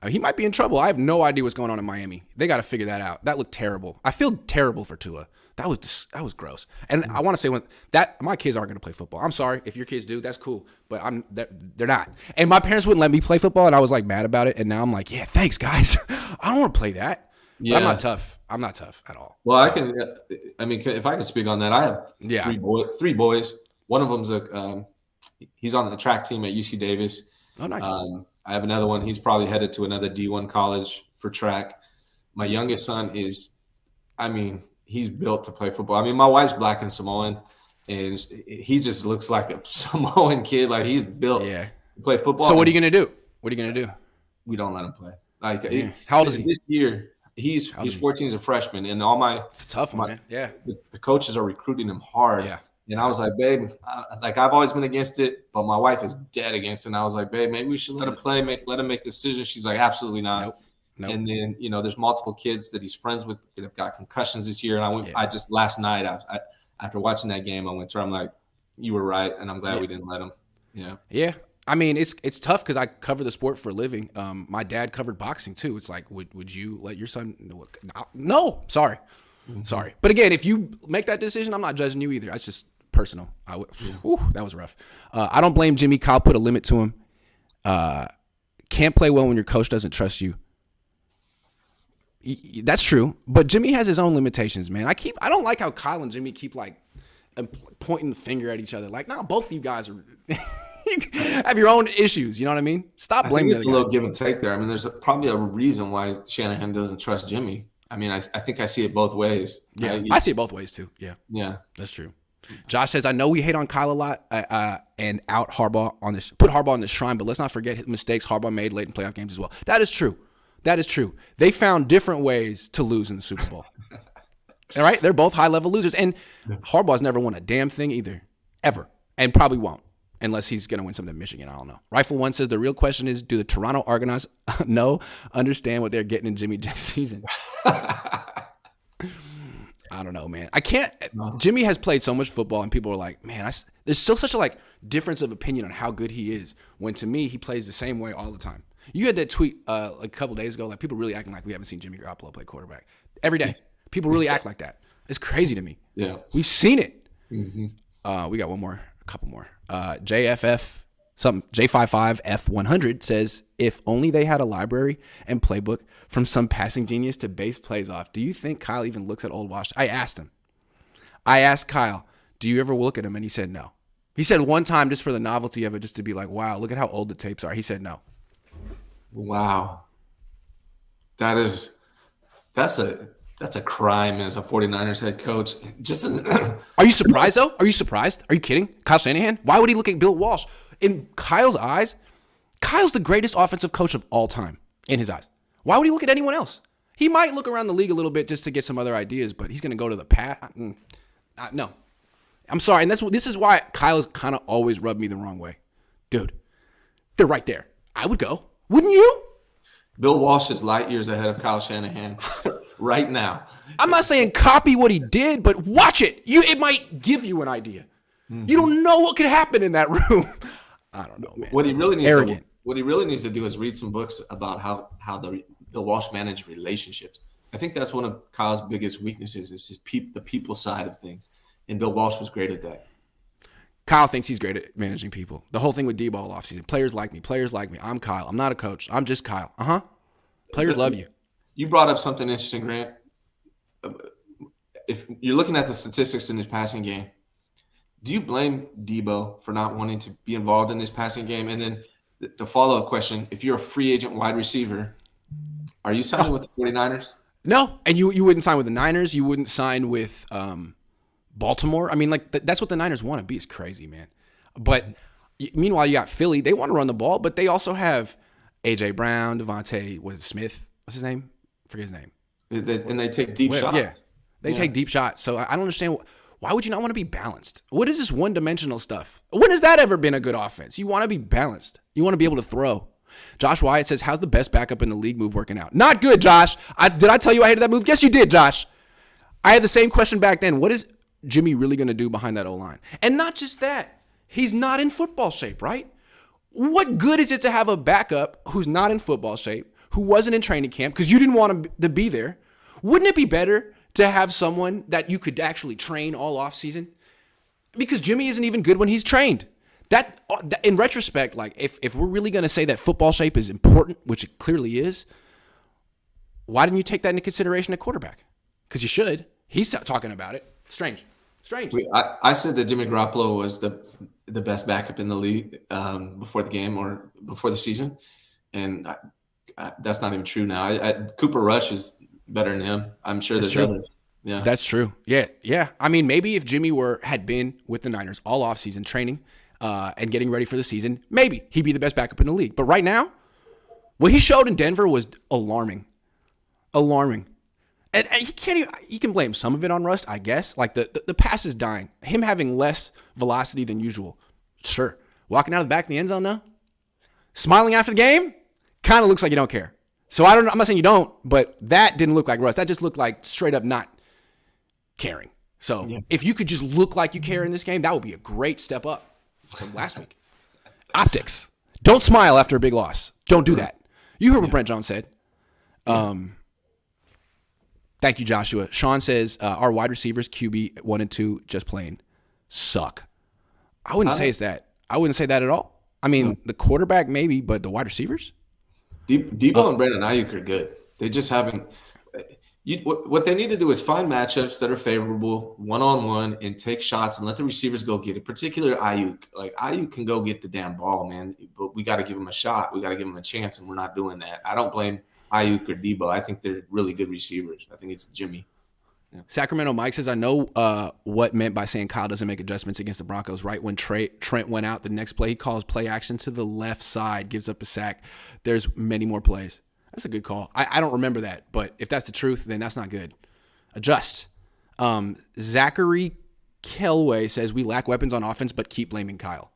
He might be in trouble. I have no idea what's going on in Miami. They got to figure that out. That looked terrible. I feel terrible for Tua. That was gross. And I want to say my kids aren't going to play football. I'm sorry if your kids do. That's cool, but they're not. And my parents wouldn't let me play football, and I was like mad about it. And now I'm like, yeah, thanks guys. I don't want to play that. But I'm not tough. I'm not tough at all. Well, if I can speak on that, I have three boys. One of them's he's on the track team at UC Davis. Oh, nice. I have another one. He's probably headed to another D1 college for track. My youngest son he's built to play football. I mean, my wife's Black and Samoan, and he just looks like a Samoan kid. Like, he's built to play football. So what are you going to do? What are you going to do? We don't let him play. How old is he? This year, he's 14 as a freshman, and it's a tough one, man. Yeah. The coaches are recruiting him hard. Yeah. And I was like, babe, I've always been against it, but my wife is dead against it. And I was like, babe, maybe we should let him play, let him make decisions. She's like, absolutely not. Nope. And then, there's multiple kids that he's friends with that have got concussions this year. And I just last night, after watching that game, I went to her, I'm like, you were right. And I'm glad we didn't let him. Yeah. Yeah. I mean, it's tough because I cover the sport for a living. My dad covered boxing too. It's like, would you let your son? No, sorry. Mm-hmm. Sorry. But again, if you make that decision, I'm not judging you either. That's just personal. That was rough. I don't blame Jimmy. Kyle put a limit to him. Can't play well when your coach doesn't trust you. That's true. But Jimmy has his own limitations, man. I don't like how Kyle and Jimmy keep like pointing the finger at each other. Like, nah, both of you guys are have your own issues. You know what I mean? Stop blaming the other guy. It's a little give and take there. I mean, there's probably a reason why Shanahan doesn't trust Jimmy. I mean, I think I see it both ways. Yeah, I see it both ways too. Yeah. Yeah. That's true. Josh says, I know we hate on Kyle a lot and put Harbaugh on the shrine, but let's not forget his mistakes Harbaugh made late in playoff games as well. That is true. They found different ways to lose in the Super Bowl. All right? They're both high-level losers. And Harbaugh's never won a damn thing either, ever, and probably won't unless he's going to win something in Michigan. I don't know. Rifle One says, the real question is, do the Toronto Argonauts understand what they're getting in Jimmy G's season? I don't know, man. I can't. Jimmy has played so much football, and people are like, man, there's still such a difference of opinion on how good he is. When to me, he plays the same way all the time. You had that tweet a couple days ago, like people really acting like we haven't seen Jimmy Garoppolo play quarterback every day. People really act like that. It's crazy to me. Yeah, we've seen it. Mm-hmm. We got a couple more. J55F100 says, if only they had a library and playbook from some passing genius to base plays off. Do you think Kyle even looks at old washed? I asked Kyle, do you ever look at him? And he said no. He said one time just for the novelty of it, just to be like, wow, look at how old the tapes are. He said no. Wow. That's a crime as a 49ers head coach. Are you surprised, though? Are you surprised? Are you kidding? Kyle Shanahan? Why would he look at Bill Walsh? In Kyle's eyes, Kyle's the greatest offensive coach of all time in his eyes. Why would he look at anyone else? He might look around the league a little bit just to get some other ideas, but he's going to go to the path. No. I'm sorry. And this is why Kyle's kind of always rubbed me the wrong way. Dude, they're right there. I would go. Wouldn't you? Bill Walsh is light years ahead of Kyle Shanahan right now. I'm not saying copy what he did, but watch it. It might give you an idea. Mm-hmm. You don't know what could happen in that room. I don't know, man. What he really needs to do is read some books about how the Walsh managed relationships. I think that's one of Kyle's biggest weaknesses is the people side of things. And Bill Walsh was great at that. Kyle thinks he's great at managing people. The whole thing with D-ball offseason. Players like me. I'm Kyle. I'm not a coach. I'm just Kyle. Players love you. You brought up something interesting, Grant. If you're looking at the statistics in his passing game, do you blame Debo for not wanting to be involved in this passing game? And then the follow-up question, if you're a free agent wide receiver, are you signing with the 49ers? No. And you wouldn't sign with the Niners. You wouldn't sign with Baltimore. I mean, that's what the Niners want to be. It's crazy, man. But meanwhile, you got Philly. They want to run the ball, but they also have A.J. Brown, Devontae, Smith? What's his name? Forget his name. And they take deep shots. Yeah, they take deep shots. So I don't understand. Why would you not want to be balanced? What is this one-dimensional stuff? When has that ever been a good offense? You want to be balanced. You want to be able to throw. Josh Wyatt says, how's the best backup in the league move working out? Not good, Josh. Did I tell you I hated that move? Yes, you did, Josh. I had the same question back then. What is Jimmy really going to do behind that O-line? And not just that. He's not in football shape, right? What good is it to have a backup who's not in football shape, who wasn't in training camp because you didn't want him to be there? Wouldn't it be better to have someone that you could actually train all offseason? Because Jimmy isn't even good when he's trained. That in retrospect, if we're really going to say that football shape is important, which it clearly is, why didn't you take that into consideration at quarterback? Because you should. He's talking about it. Strange. I said that Jimmy Garoppolo was the best backup in the league before the game or before the season, and that's not even true now. Cooper Rush is better than him. I'm sure there's others. Yeah, that's true. Yeah. I mean, maybe if Jimmy had been with the Niners all offseason training and getting ready for the season, maybe he'd be the best backup in the league. But right now, what he showed in Denver was alarming. And you can blame some of it on rust, I guess. Like the pass is dying. Him having less velocity than usual. Sure. Walking out of the back of the end zone now? Smiling after the game? Kind of looks like you don't care. So I'm not saying you don't, but that didn't look like rust. That just looked like straight up not caring. So if you could just look like you care in this game, that would be a great step up from last week. Optics. Don't smile after a big loss. Don't do that. You heard what Brent Jones said. Thank you, Joshua. Sean says, our wide receivers, QB 1 and 2, just plain suck. I wouldn't say it's that. I wouldn't say that at all. I mean, the quarterback maybe, but the wide receivers? Debo and Brandon Ayuk are good. They just haven't what they need to do is find matchups that are favorable one-on-one and take shots and let the receivers go get it, particularly Ayuk. Like, Ayuk can go get the damn ball, man, but we got to give him a shot. We got to give him a chance, and we're not doing that. I don't blame Ayuk or Debo. I think they're really good receivers. I think it's Jimmy. Yeah. Sacramento Mike says, I know what meant by saying Kyle doesn't make adjustments against the Broncos. Right when Trent went out, the next play, he calls play action to the left side, gives up a sack. There's many more plays. That's a good call. I don't remember that, but if that's the truth, then that's not good. Adjust. Zachary Kelway says, we lack weapons on offense, but keep blaming Kyle.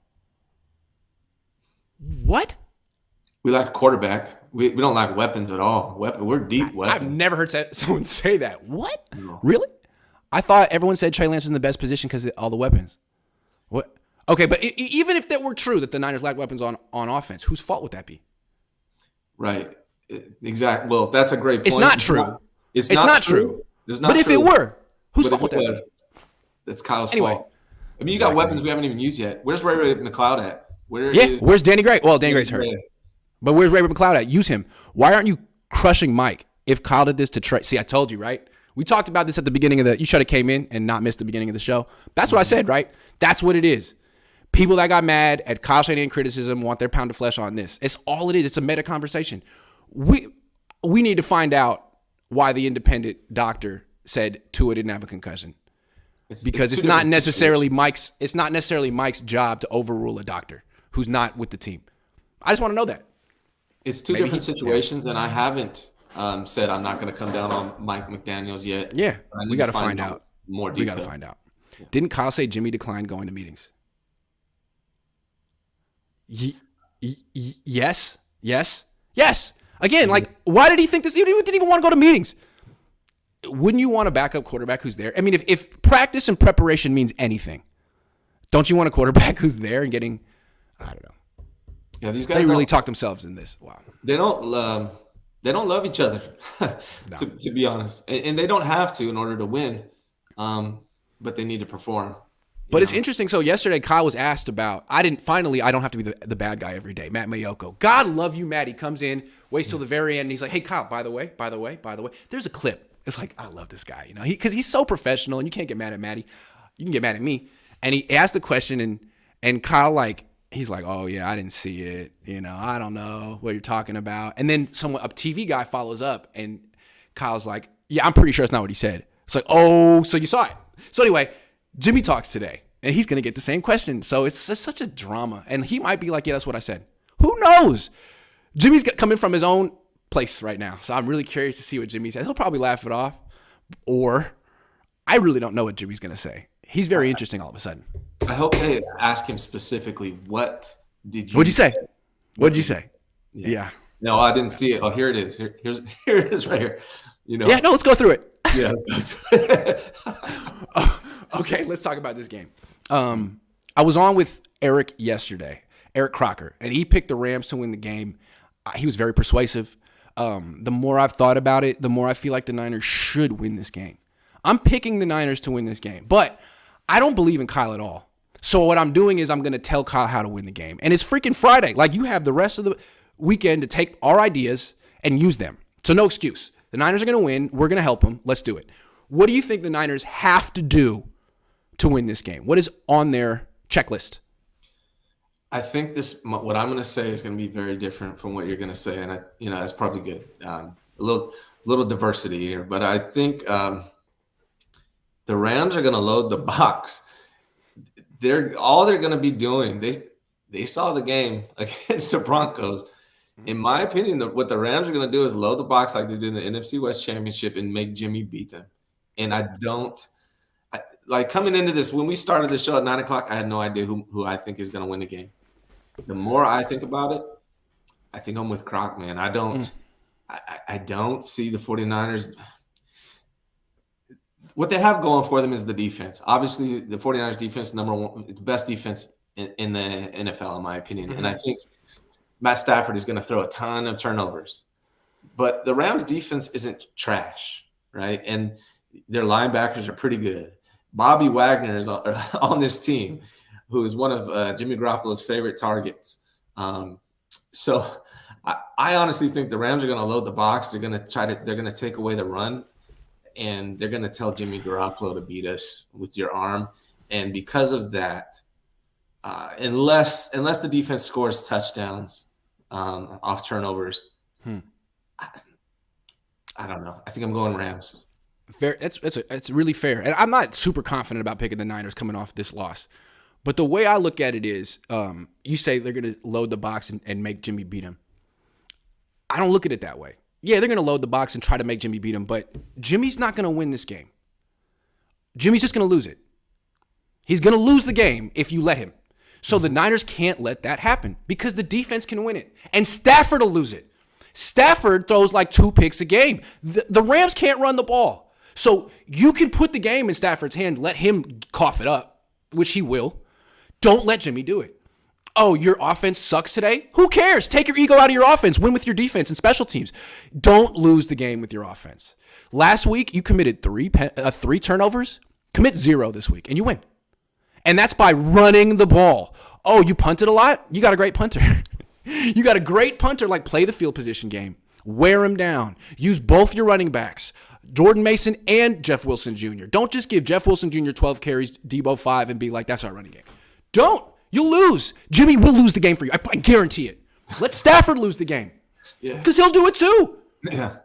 What? We lack a quarterback. We don't lack weapons at all. We're deep weapons. I've never heard someone say that. What? No. Really? I thought everyone said Trey Lance was in the best position because of all the weapons. What? Okay, but even if that were true that the Niners lack weapons on offense, whose fault would that be? Right. Exactly. Well, that's a great point. It's not true. It's not true. But if it were, whose fault would that be? That's Kyle's fault. I mean, you got weapons we haven't even used yet. Where's Ray McLeod at? Where's Danny Gray? Well, Danny Gray's hurt. But where's Ray McLeod at? Use him. Why aren't you crushing Mike? If Kyle did this to Trey, see, I told you, right? We talked about this at the beginning of you should have came in and not missed the beginning of the show. That's what I said, right? That's what it is. People that got mad at Kyle Shanahan criticism want their pound of flesh on this. It's all it is. It's a meta conversation. We need to find out why the independent doctor said Tua didn't have a concussion. Because it's not necessarily Mike's job to overrule a doctor who's not with the team. I just want to know that. It's two different situations, and I haven't said I'm not going to come down on Mike McDaniels yet. Yeah, we got to find out more detail. We got to find out. Yeah. Didn't Kyle say Jimmy declined going to meetings? Yes. Again, like, why did he think this? He didn't even want to go to meetings. Wouldn't you want a backup quarterback who's there? I mean, if practice and preparation means anything, don't you want a quarterback who's there and getting, I don't know. Yeah, these guys they really talk themselves in this. Wow. They don't love each other, to be honest, and they don't have to in order to win. But they need to perform. But it's interesting. So yesterday, Kyle was asked about. I don't have to be the bad guy every day. Matt Mayoko, God love you, Matt. He comes in, waits till the very end, and he's like, "Hey, Kyle, by the way, there's a clip." It's like, I love this guy, because he's so professional, and you can't get mad at Matty. You can get mad at me. And he asked the question, and Kyle he's like, oh, yeah, I didn't see it. I don't know what you're talking about. And then a TV guy follows up, and Kyle's like, yeah, I'm pretty sure it's not what he said. It's like, oh, so you saw it. So anyway, Jimmy talks today, and he's going to get the same question. So it's just such a drama. And he might be like, yeah, that's what I said. Who knows? Jimmy's coming from his own place right now. So I'm really curious to see what Jimmy says. He'll probably laugh it off. Or I really don't know what Jimmy's going to say. He's very interesting all of a sudden. I hope they ask him specifically, what'd you say? What did you say? Yeah. No, I didn't see it. Oh, here it is. Here it is right here. Yeah, no, let's go through it. Yeah. Okay, let's talk about this game. I was on with Eric yesterday, Eric Crocker, and he picked the Rams to win the game. He was very persuasive. The more I've thought about it, the more I feel like the Niners should win this game. I'm picking the Niners to win this game, but I don't believe in Kyle at all. So what I'm doing is I'm going to tell Kyle how to win the game. And it's freaking Friday. Like, you have the rest of the weekend to take our ideas and use them. So no excuse. The Niners are going to win. We're going to help them. Let's do it. What do you think the Niners have to do to win this game? What is on their checklist? I think what I'm going to say is going to be very different from what you're going to say, and that's probably good. A little diversity here, but I think the Rams are going to load the box. They're going to be doing. They saw the game against the Broncos. In my opinion, what the Rams are going to do is load the box like they did in the NFC West Championship and make Jimmy beat them. And coming into this, when we started the show at 9:00, I had no idea who I think is going to win the game. The more I think about it, I think I'm with Croc, man. I don't see the 49ers. What they have going for them is the defense. Obviously, the 49ers defense, number one, the best defense in the NFL, in my opinion. And I think Matt Stafford is going to throw a ton of turnovers. But the Rams defense isn't trash, right? And their linebackers are pretty good. Bobby Wagner is on this team, who is one of Jimmy Garoppolo's favorite targets. So I honestly think the Rams are going to load the box. They're going to take away the run, and they're going to tell Jimmy Garoppolo to beat us with your arm. And because of that, unless the defense scores touchdowns off turnovers, I don't know. I think I'm going Rams. Fair. It's really fair. And I'm not super confident about picking the Niners coming off this loss. But the way I look at it is, you say they're going to load the box and make Jimmy beat him. I don't look at it that way. Yeah, they're going to load the box and try to make Jimmy beat him, but Jimmy's not going to win this game. Jimmy's just going to lose it. He's going to lose the game if you let him. So the Niners can't let that happen because the defense can win it. And Stafford will lose it. Stafford throws like 2 picks a game. The Rams can't run the ball. So you can put the game in Stafford's hand, let him cough it up, which he will. Don't let Jimmy do it. Oh, your offense sucks today? Who cares? Take your ego out of your offense. Win with your defense and special teams. Don't lose the game with your offense. Last week, you committed three turnovers. Commit 0 this week, and you win. And that's by running the ball. Oh, you punted a lot? You got a great punter. You got a great punter. Like, play the field position game. Wear him down. Use both your running backs, Jordan Mason and Jeff Wilson Jr. Don't just give Jeff Wilson Jr. 12 carries, Debo 5, and be like, that's our running game. Don't. You'll lose. Jimmy will lose the game for you. I guarantee it. Let Stafford lose the game. Yeah. Because he'll do it too. Yeah.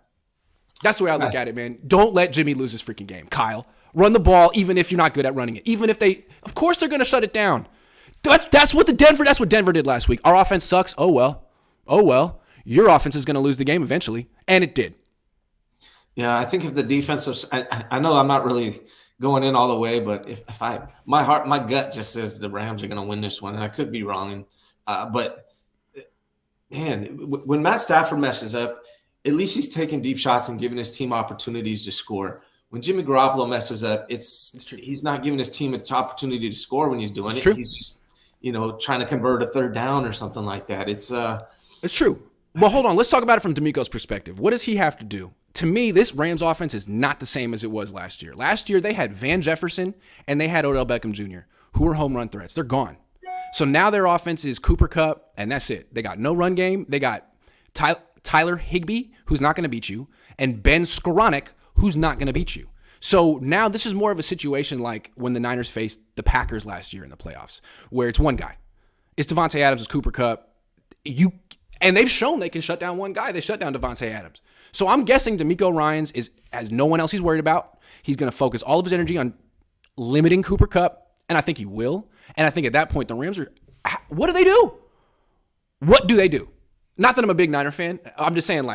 That's the way I look at it, man. Don't let Jimmy lose his freaking game. Kyle, run the ball even if you're not good at running it. Even if of course they're going to shut it down. That's what Denver did last week. Our offense sucks. Oh, well. Your offense is going to lose the game eventually. And it did. Yeah, I think if the defensive, I know I'm not really going in all the way, but my gut just says the Rams are going to win this one, and I could be wrong. But man, when Matt Stafford messes up, at least he's taking deep shots and giving his team opportunities to score. When Jimmy Garoppolo messes up, he's not giving his team an opportunity to score when he's doing it. True. He's just trying to convert a third down or something like that. It's true. Well, hold on. Let's talk about it from D'Amico's perspective. What does he have to do? To me, this Rams offense is not the same as it was last year. Last year, they had Van Jefferson and they had Odell Beckham Jr., who were home run threats. They're gone. So now their offense is Cooper Kupp, and that's it. They got no run game. They got Tyler Higbee, who's not going to beat you, and Ben Skoranek, who's not going to beat you. So now this is more of a situation like when the Niners faced the Packers last year in the playoffs, where it's one guy. It's Devontae Adams, it's Cooper Kupp. And they've shown they can shut down one guy. They shut down Devontae Adams. So I'm guessing D'Amico Ryans has no one else he's worried about. He's going to focus all of his energy on limiting Cooper Kupp, and I think he will. And I think at that point, the Rams what do they do? What do they do? Not that I'm a big Niner fan. I'm just saying,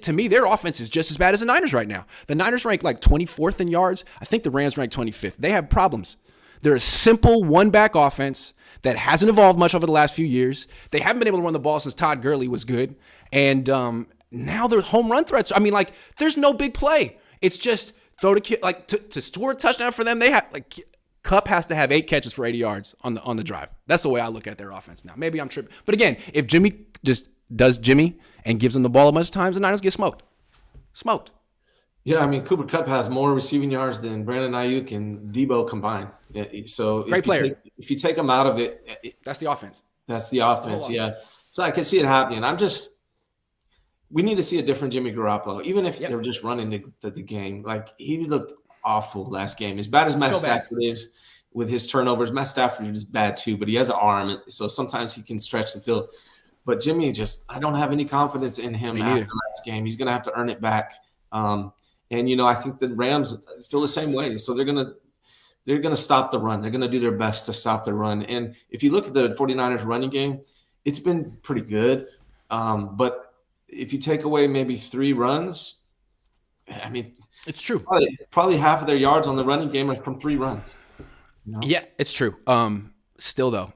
to me, their offense is just as bad as the Niners right now. The Niners rank 24th in yards. I think the Rams rank 25th. They have problems. They're a simple one-back offense that hasn't evolved much over the last few years. They haven't been able to run the ball since Todd Gurley was good. And now they're home run threats. I mean, there's no big play. It's just throw to score a touchdown for them. They have Kupp has to have 8 catches for 80 yards on the drive. That's the way I look at their offense now. Maybe I'm tripping. But again, if Jimmy just does Jimmy and gives them the ball a bunch of times, the Niners get smoked. Yeah, I mean, Cooper Kupp has more receiving yards than Brandon Ayuk and Debo combined. So great player. If you take him out of it, that's the offense. That's the offense, yeah. So I can see it happening. we need to see a different Jimmy Garoppolo, even if they were just running the game. Like, he looked awful last game. As bad as Matt Stafford is with his turnovers, Matt Stafford is bad too, but he has an arm, so sometimes he can stretch the field. But Jimmy, I don't have any confidence in him after last game. He's going to have to earn it back. And, I think the Rams feel the same way. So they're going to stop the run. They're going to do their best to stop the run. And if you look at the 49ers running game, it's been pretty good. But if you take away maybe 3 runs, I mean, it's true. Probably half of their yards on the running game are from 3 runs. Yeah, it's true. Still, though,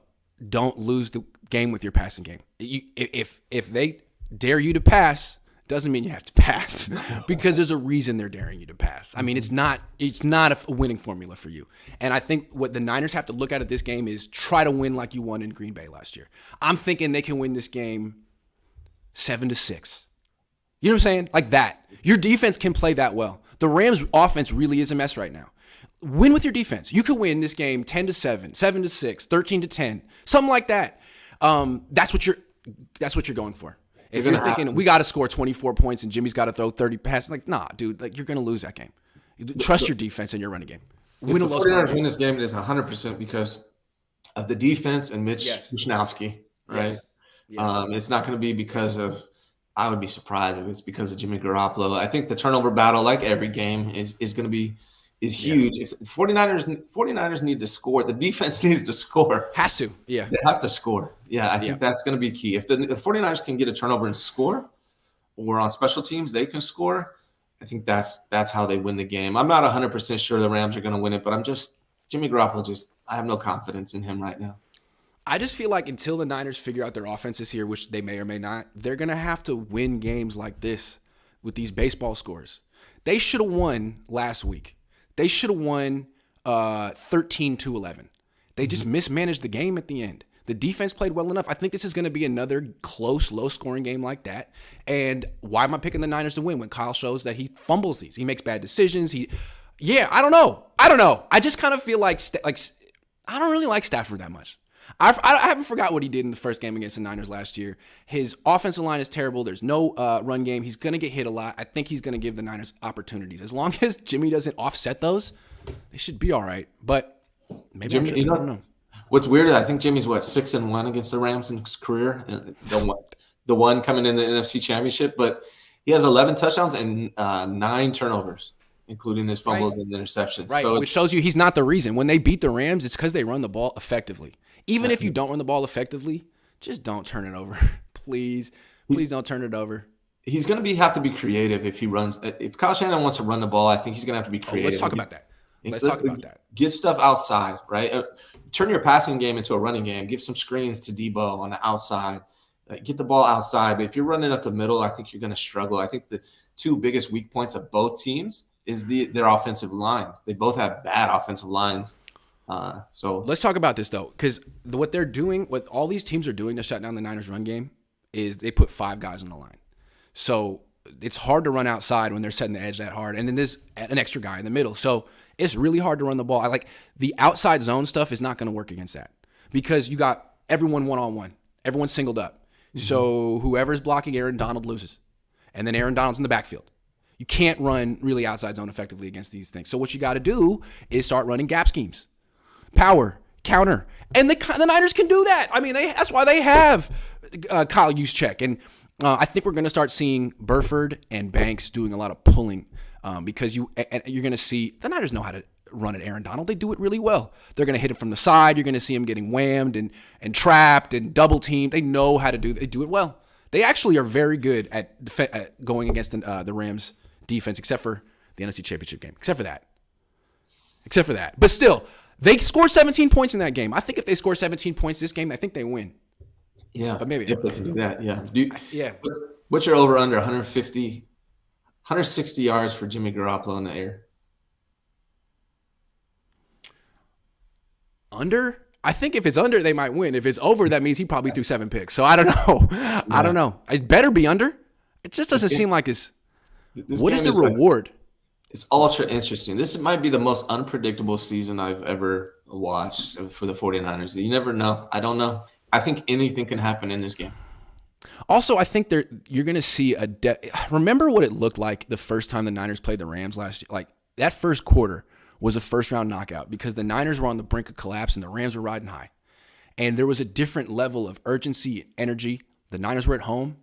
don't lose the game with your passing game. If they dare you to pass, doesn't mean you have to pass because there's a reason they're daring you to pass. I mean, it's not a winning formula for you. And I think what the Niners have to look at this game is try to win like you won in Green Bay last year. I'm thinking they can win this game 7-6. You know what I'm saying? Like that. Your defense can play that well. The Rams' offense really is a mess right now. Win with your defense. You could win this game 10-7, 7-6, 13-10, something like that. That's what you're going for. If you're thinking we got to score 24 points and Jimmy's got to throw 30 passes, like, nah, dude, like, you're going to lose that game. Trust your defense and your running game. Win a low score game. Win this game, it is 100% because of the defense and Mitch Wishnowsky, right? Yes. It's not going to be because of. I would be surprised if it's because of Jimmy Garoppolo. I think the turnover battle, like every game, is going to be huge. Yeah. If 49ers need to score, the defense needs to score. Has to, yeah. They have to score. Yeah, I think that's going to be key. If the 49ers can get a turnover and score, or on special teams they can score, I think that's how they win the game. I'm not 100% sure the Rams are going to win it, but Jimmy Garoppolo, I have no confidence in him right now. I just feel like until the Niners figure out their offense this year, which they may or may not, they're going to have to win games like this with these baseball scores. They should have won last week. They should have won 13-11. They just mismanaged the game at the end. The defense played well enough. I think this is going to be another close, low-scoring game like that. And why am I picking the Niners to win when Kyle shows that he fumbles these? He makes bad decisions. I don't know. I just kind of feel like I don't really like Stafford that much. I haven't forgot what he did in the first game against the Niners last year. His offensive line is terrible. There's no run game. He's going to get hit a lot. I think he's going to give the Niners opportunities. As long as Jimmy doesn't offset those, they should be all right. But maybe Jimmy, I don't know. What's weird is I think Jimmy's 6-1 against the Rams in his career. The one coming in the NFC Championship. But he has 11 touchdowns and 9 turnovers, including his fumbles and interceptions. Right, so which shows you he's not the reason. When they beat the Rams, it's because they run the ball effectively. Even if you don't run the ball effectively, just don't turn it over. Please don't turn it over. He's going to have to be creative if he runs. If Kyle Shanahan wants to run the ball, I think he's going to have to be creative. Let's talk about that. Get stuff outside, right? Turn your passing game into a running game. Give some screens to Debo on the outside. Get the ball outside. But if you're running up the middle, I think you're going to struggle. I think the 2 biggest weak points of both teams is their offensive lines. They both have bad offensive lines. So let's talk about this though, because what they're doing, what all these teams are doing to shut down the Niners run game is they put 5 guys on the line. So it's hard to run outside when they're setting the edge that hard. And then there's an extra guy in the middle. So it's really hard to run the ball. I like the outside zone stuff is not going to work against that because you got everyone one-on-one. Everyone's singled up. Mm-hmm. So whoever's blocking Aaron Donald loses. And then Aaron Donald's in the backfield. You can't run really outside zone effectively against these things. So what you got to do is start running gap schemes. Power, counter. And the Niners can do that. I mean, that's why they have Kyle Juszczyk. And I think we're going to start seeing Burford and Banks doing a lot of pulling because you're going to see the Niners know how to run at Aaron Donald. They do it really well. They're going to hit him from the side. You're going to see him getting whammed and trapped and double teamed. They know how to do it. They do it well. They actually are very good at going against the Rams defense, except for the NFC Championship game. Except for that. But still, they scored 17 points in that game. I think if they score 17 points this game, I think they win. Yeah, but maybe if they can do that. Yeah. What's your over under 160 yards for Jimmy Garoppolo in the air? Under? I think if it's under, they might win. If it's over, that means he probably threw 7 picks. So I don't know. Yeah. I don't know. It better be under. It just doesn't seem like it's. What is the reward? It's ultra interesting. This might be the most unpredictable season I've ever watched for the 49ers. You never know. I don't know. I think anything can happen in this game. Also, I think you're going to see remember what it looked like the first time the Niners played the Rams last year? Like, that first quarter was a first-round knockout because the Niners were on the brink of collapse and the Rams were riding high. And there was a different level of urgency and energy. The Niners were at home.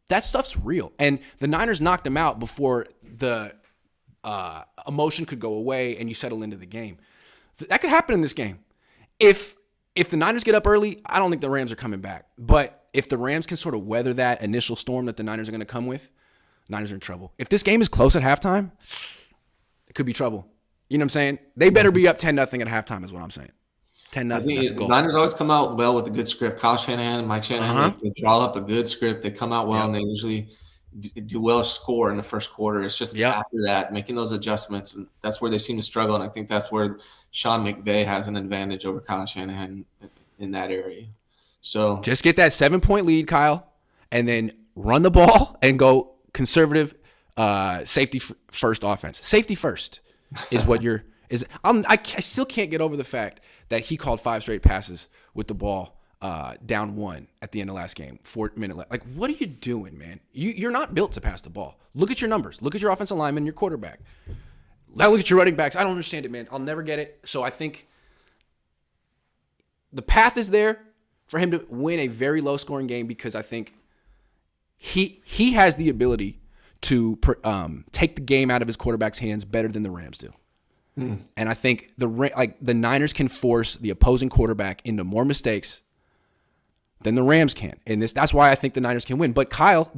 That stuff's real. And the Niners knocked them out before the emotion could go away and you settle into the game. That could happen in this game. If the Niners get up early, I don't think the Rams are coming back. But if the Rams can sort of weather that initial storm that the Niners are going to come with, Niners are in trouble. If this game is close at halftime, it could be trouble. You know what I'm saying? They better be up 10-0 at halftime is what I'm saying. 10-0. That's the goal. Niners always come out well with a good script. Kyle Shanahan and Mike Shanahan, they draw up a good script. They come out well, and they usually do well score in the first quarter. It's just after that, making those adjustments, and that's where they seem to struggle. And I think that's where Sean McVay has an advantage over Kyle Shanahan in that area. So just get that 7-point lead, Kyle, and then run the ball and go conservative, safety first offense. Safety first is what you're – I still can't get over the fact that he called 5 straight passes with the ball down 1 at the end of last game, 4-minute left. Like, what are you doing, man? You're not built to pass the ball. Look at your numbers. Look at your offensive lineman, your quarterback. Now look at your running backs. I don't understand it, man. I'll never get it. So I think the path is there for him to win a very low-scoring game because I think he has the ability to take the game out of his quarterback's hands better than the Rams do. And I think the Niners can force the opposing quarterback into more mistakes than the Rams can. And that's why I think the Niners can win. But Kyle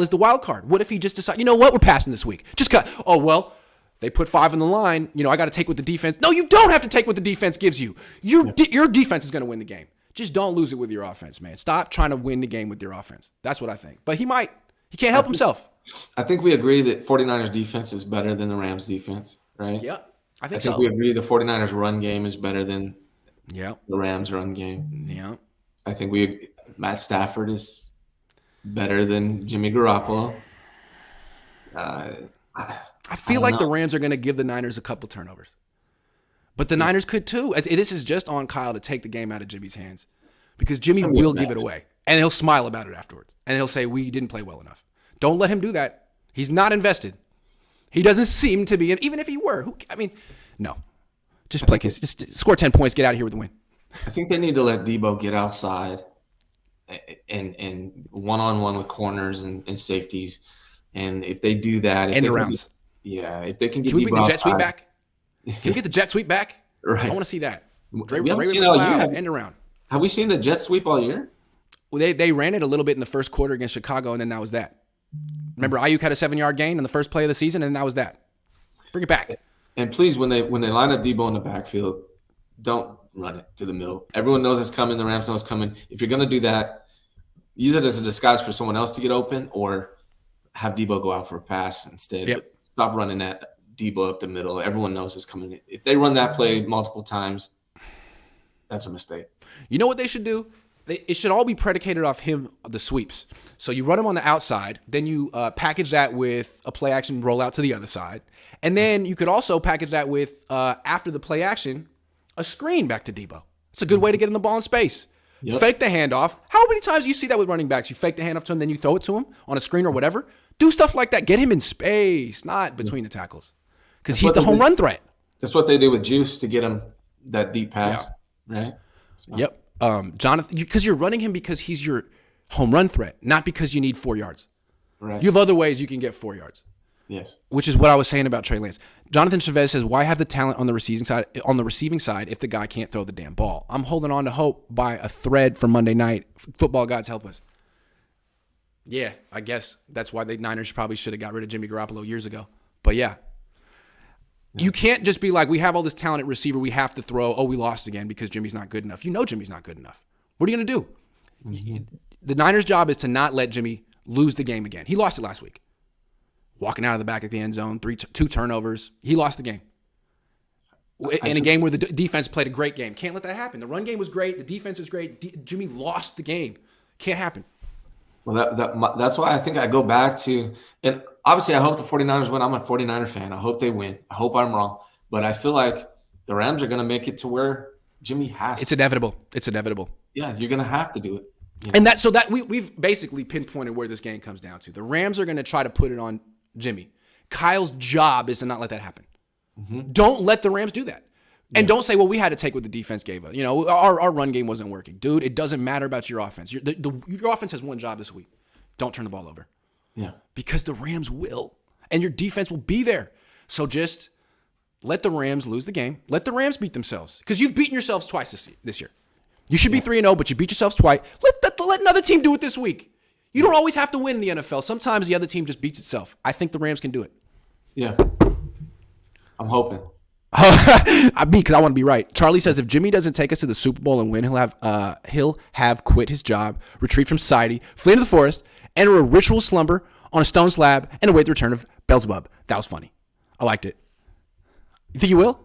is the wild card. What if he just decides, you know what, we're passing this week. Just cut. Oh, well, they put 5 on the line. You know, I got to take what the defense. No, you don't have to take what the defense gives you. Your defense is going to win the game. Just don't lose it with your offense, man. Stop trying to win the game with your offense. That's what I think. But he might. He can't help himself. I think we agree that 49ers defense is better than the Rams defense, right? Yep. I think so. We agree the 49ers run game is better than the Rams run game. Yeah. I think Matt Stafford is better than Jimmy Garoppolo. I feel like the Rams are going to give the Niners a couple turnovers. But the Niners could too. This is just on Kyle to take the game out of Jimmy's hands because Jimmy will give it away. And he'll smile about it afterwards. And he'll say, we didn't play well enough. Don't let him do that. He's not invested. He doesn't seem to be. And even if he were, no. Just score 10 points, get out of here with the win. I think they need to let Debo get outside and one-on-one with corners and safeties. And if they do that. End rounds. If they can get Debo outside. Can we bring the jet sweep back? Can we get the jet sweep back? Right. I want to see that. End around. Have we seen the jet sweep all year? Well, they ran it a little bit in the first quarter against Chicago, and then that was that. Remember, Ayuk had a 7-yard gain in the first play of the season, and that was that. Bring it back. And please, when they line up Debo in the backfield, don't run it to the middle. Everyone knows it's coming. The Rams know it's coming. If you're going to do that, use it as a disguise for someone else to get open or have Debo go out for a pass instead. Yep. But stop running that Debo up the middle. Everyone knows it's coming. If they run that play multiple times, that's a mistake. You know what they should do? It should all be predicated off the sweeps. So you run him on the outside, then you package that with a play action rollout to the other side. And then you could also package that with, after the play action, a screen back to Debo. It's a good way to get him the ball in space. Yep. Fake the handoff. How many times do you see that with running backs? You fake the handoff to him, then you throw it to him on a screen or whatever. Do stuff like that. Get him in space, not between the tackles. Because he's the home run threat. That's what they do with Juice to get him that deep pass, right? So. Yep. Jonathan, because you're running him because he's your home run threat, not because you need 4 yards. Right. You have other ways you can get 4 yards. Yes. Which is what I was saying about Trey Lance. Jonathan Chavez says, why have the talent on the receiving side if the guy can't throw the damn ball? I'm holding on to hope by a thread from Monday night. Football gods help us. Yeah, I guess that's why the Niners probably should have got rid of Jimmy Garoppolo years ago. But yeah. You can't just be like, we have all this talent at receiver, we have to throw, we lost again because Jimmy's not good enough. You know Jimmy's not good enough. What are you going to do? Mm-hmm. The Niners' job is to not let Jimmy lose the game again. He lost it last week. Walking out of the back of the end zone, 2 turnovers. He lost the game. In a game where the defense played a great game. Can't let that happen. The run game was great. The defense was great. Jimmy lost the game. Can't happen. Well, that's why I think I go back to – and obviously I hope the 49ers win. I'm a 49er fan. I hope they win. I hope I'm wrong. But I feel like the Rams are going to make it to where Jimmy has It's inevitable. It's inevitable. Yeah, you're going to have to do it. And that we've basically pinpointed where this game comes down to. The Rams are going to try to put it on Jimmy. Kyle's job is to not let that happen. Mm-hmm. Don't let the Rams do that. And don't say, well, we had to take what the defense gave us. Our run game wasn't working. Dude, it doesn't matter about your offense. Your offense has one job this week. Don't turn the ball over. Yeah. Because the Rams will. And your defense will be there. So just let the Rams lose the game. Let the Rams beat themselves. Because you've beaten yourselves twice this year. You should be 3-0, but you beat yourselves twice. Let another team do it this week. You don't always have to win in the NFL. Sometimes the other team just beats itself. I think the Rams can do it. Yeah. I'm hoping. Because I want to be right. Charlie says if Jimmy doesn't take us to the Super Bowl and win, he'll have quit his job, retreat from society, flee into the forest, enter a ritual slumber on a stone slab, and await the return of Beelzebub. That was funny. I liked it. You think you will?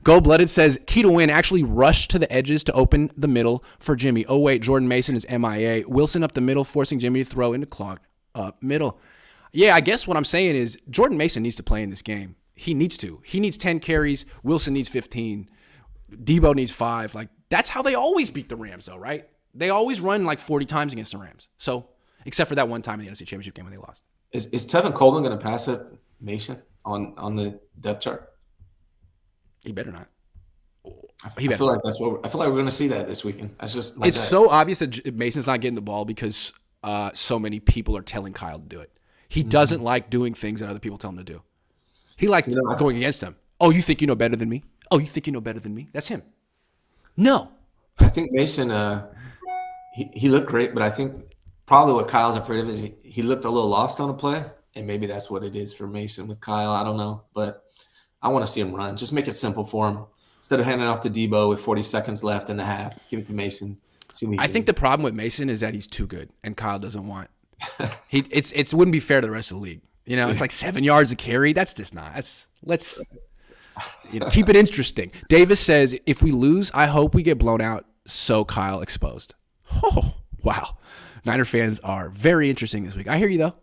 Gold-Blooded says, key to win, actually rush to the edges to open the middle for Jimmy. Oh, wait, Jordan Mason is MIA. Wilson up the middle, forcing Jimmy to throw into clogged up middle. Yeah, I guess what I'm saying is Jordan Mason needs to play in this game. He needs to. He needs 10 carries. Wilson needs 15. Debo needs 5. Like, that's how they always beat the Rams, though, right? They always run like 40 times against the Rams. So, except for that one time in the NFC Championship game when they lost. Is Tevin Coleman going to pass up Mason on the depth chart? He better not. I feel like we're going to see that this weekend. That's just like it's that. So obvious that Mason's not getting the ball because so many people are telling Kyle to do it. He doesn't like doing things that other people tell him to do. He likes going against them. Oh, you think you know better than me? Oh, you think you know better than me? That's him. No. I think Mason, he looked great, but I think probably what Kyle's afraid of is he looked a little lost on a play, and maybe that's what it is for Mason with Kyle. I don't know, but I want to see him run. Just make it simple for him. Instead of handing off to Debo with 40 seconds left in the half, give it to Mason. I think the problem with Mason is that he's too good, and Kyle doesn't want. It wouldn't be fair to the rest of the league. It's like 7 yards a carry. That's just not. Let's keep it interesting. Davis says, if we lose, I hope we get blown out. So Kyle exposed. Oh, wow. Niner fans are very interesting this week. I hear you though.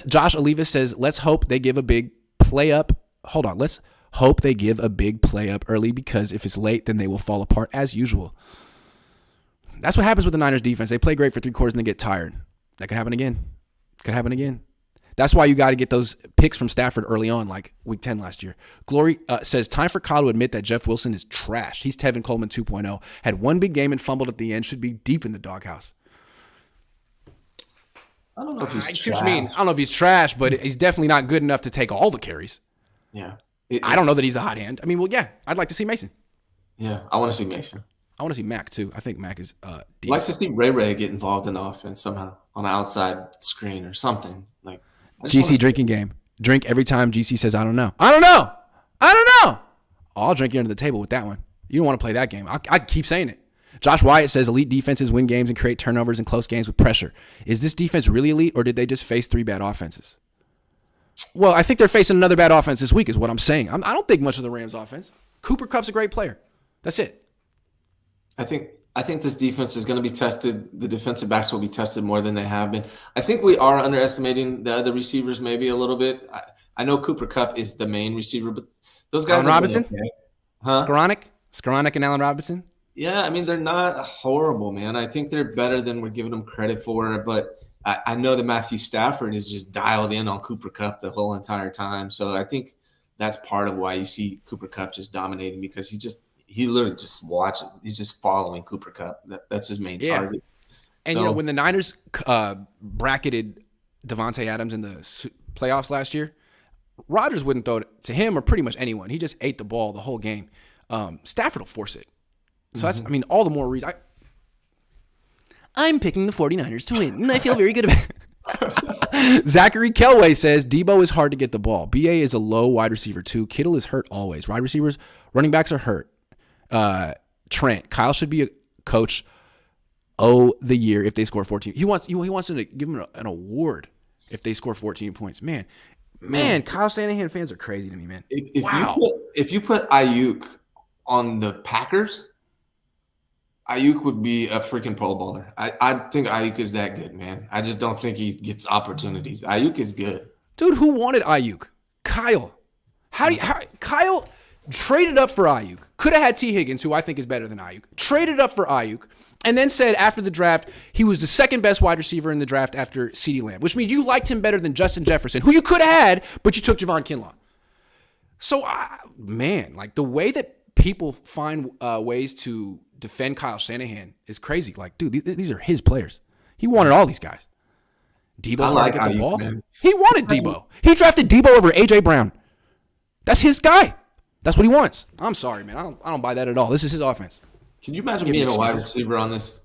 Josh Olivas says, let's hope they give a big play up. Hold on. Let's hope they give a big play up early because if it's late, then they will fall apart as usual. That's what happens with the Niners defense. They play great for 3 quarters and they get tired. That could happen again. That's why you got to get those picks from Stafford early on, like week 10 last year. Glory says, time for Kyle to admit that Jeff Wilson is trash. He's Tevin Coleman 2.0. Had one big game and fumbled at the end. Should be deep in the doghouse. I don't know if he's trash. I don't know if he's trash, but he's definitely not good enough to take all the carries. Yeah. I don't know that he's a hot hand. I mean, well, yeah, I'd like to see Mason. Yeah, I want to see Mason. I want to see Mac, too. I think Mac is decent. I'd like to see Ray get involved in the offense somehow on an outside screen or something. Like GC drinking game. Drink every time GC says, I don't know. I'll drink you under the table with that one. You don't want to play that game. I keep saying it. Josh Wyatt says elite defenses win games and create turnovers in close games with pressure. Is this defense really elite, or did they just face 3 bad offenses? Well, I think they're facing another bad offense this week is what I'm saying. I don't think much of the Rams offense. Cooper Kupp's a great player. That's it. I think this defense is going to be tested. The defensive backs will be tested more than they have been. I think we are underestimating the other receivers maybe a little bit. I know Cooper Kupp is the main receiver, but those guys Allen Robinson? Okay. Huh? Skoranek and Allen Robinson? Yeah, I mean, they're not horrible, man. I think they're better than we're giving them credit for, but I know that Matthew Stafford is just dialed in on Cooper Kupp the whole entire time. So I think that's part of why you see Cooper Kupp just dominating because he literally just watches. He's just following Cooper Kupp. That's his main target. And, when the Niners bracketed Devontae Adams in the playoffs last year, Rodgers wouldn't throw it to him or pretty much anyone. He just ate the ball the whole game. Stafford will force it. So that's, all the more reason. I'm picking the 49ers to win, and I feel very good about it. Zachary Kelway says, Debo is hard to get the ball. BA is a low wide receiver, too. Kittle is hurt always. Wide receivers, running backs are hurt. Trent, Kyle should be a coach the year if they score 14. He wants to give him an award if they score 14 points. Man, Kyle Shanahan fans are crazy to me, man. If you put Ayuk on the Packers, Ayuk would be a freaking Pro Bowler. I think Ayuk is that good, man. I just don't think he gets opportunities. Ayuk is good. Dude, who wanted Ayuk? Kyle. Kyle, traded up for Ayuk, could have had T. Higgins, who I think is better than Ayuk, traded up for Ayuk, and then said after the draft he was the second best wide receiver in the draft after CeeDee Lamb, which means you liked him better than Justin Jefferson, who you could have had, but you took Javon Kinlaw. So, man, like the way that people find ways to defend Kyle Shanahan is crazy. Like, dude, these are his players. He wanted all these guys. Debo's hard to get the ball. Man. He wanted Debo. He drafted Debo over A.J. Brown. That's his guy. That's what he wants. I'm sorry, man. I don't buy that at all. This is his offense. Can you imagine being a wide receiver on this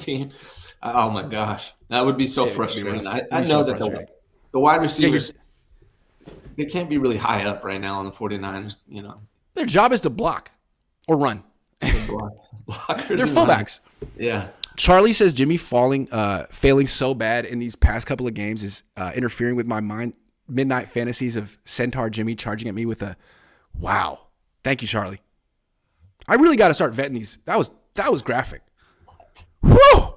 team? Oh my gosh, that would be so frustrating. I know that the wide receivers they can't be really high up right now on the 49ers. You know, their job is to block or run. They're fullbacks. Yeah. Charlie says Jimmy failing so bad in these past couple of games is interfering with my midnight fantasies of Centaur Jimmy charging at me with a wow. Thank you, Charlie. I really got to start vetting these. That was graphic. Woo! All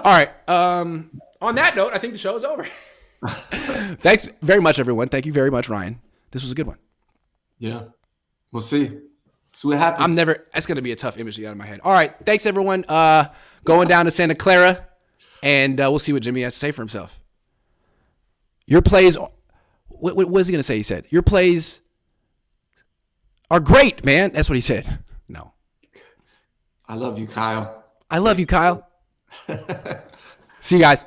right. On that note, I think the show is over. Thanks very much, everyone. Thank you very much, Ryan. This was a good one. Yeah. We'll see. See what happens. That's going to be a tough image to get out of my head. All right. Thanks, everyone. Going down to Santa Clara, and we'll see what Jimmy has to say for himself. Your plays, what is he going to say? He said, your plays are great, man. That's what he said. No. I love you, Kyle. I love you, Kyle. See you guys.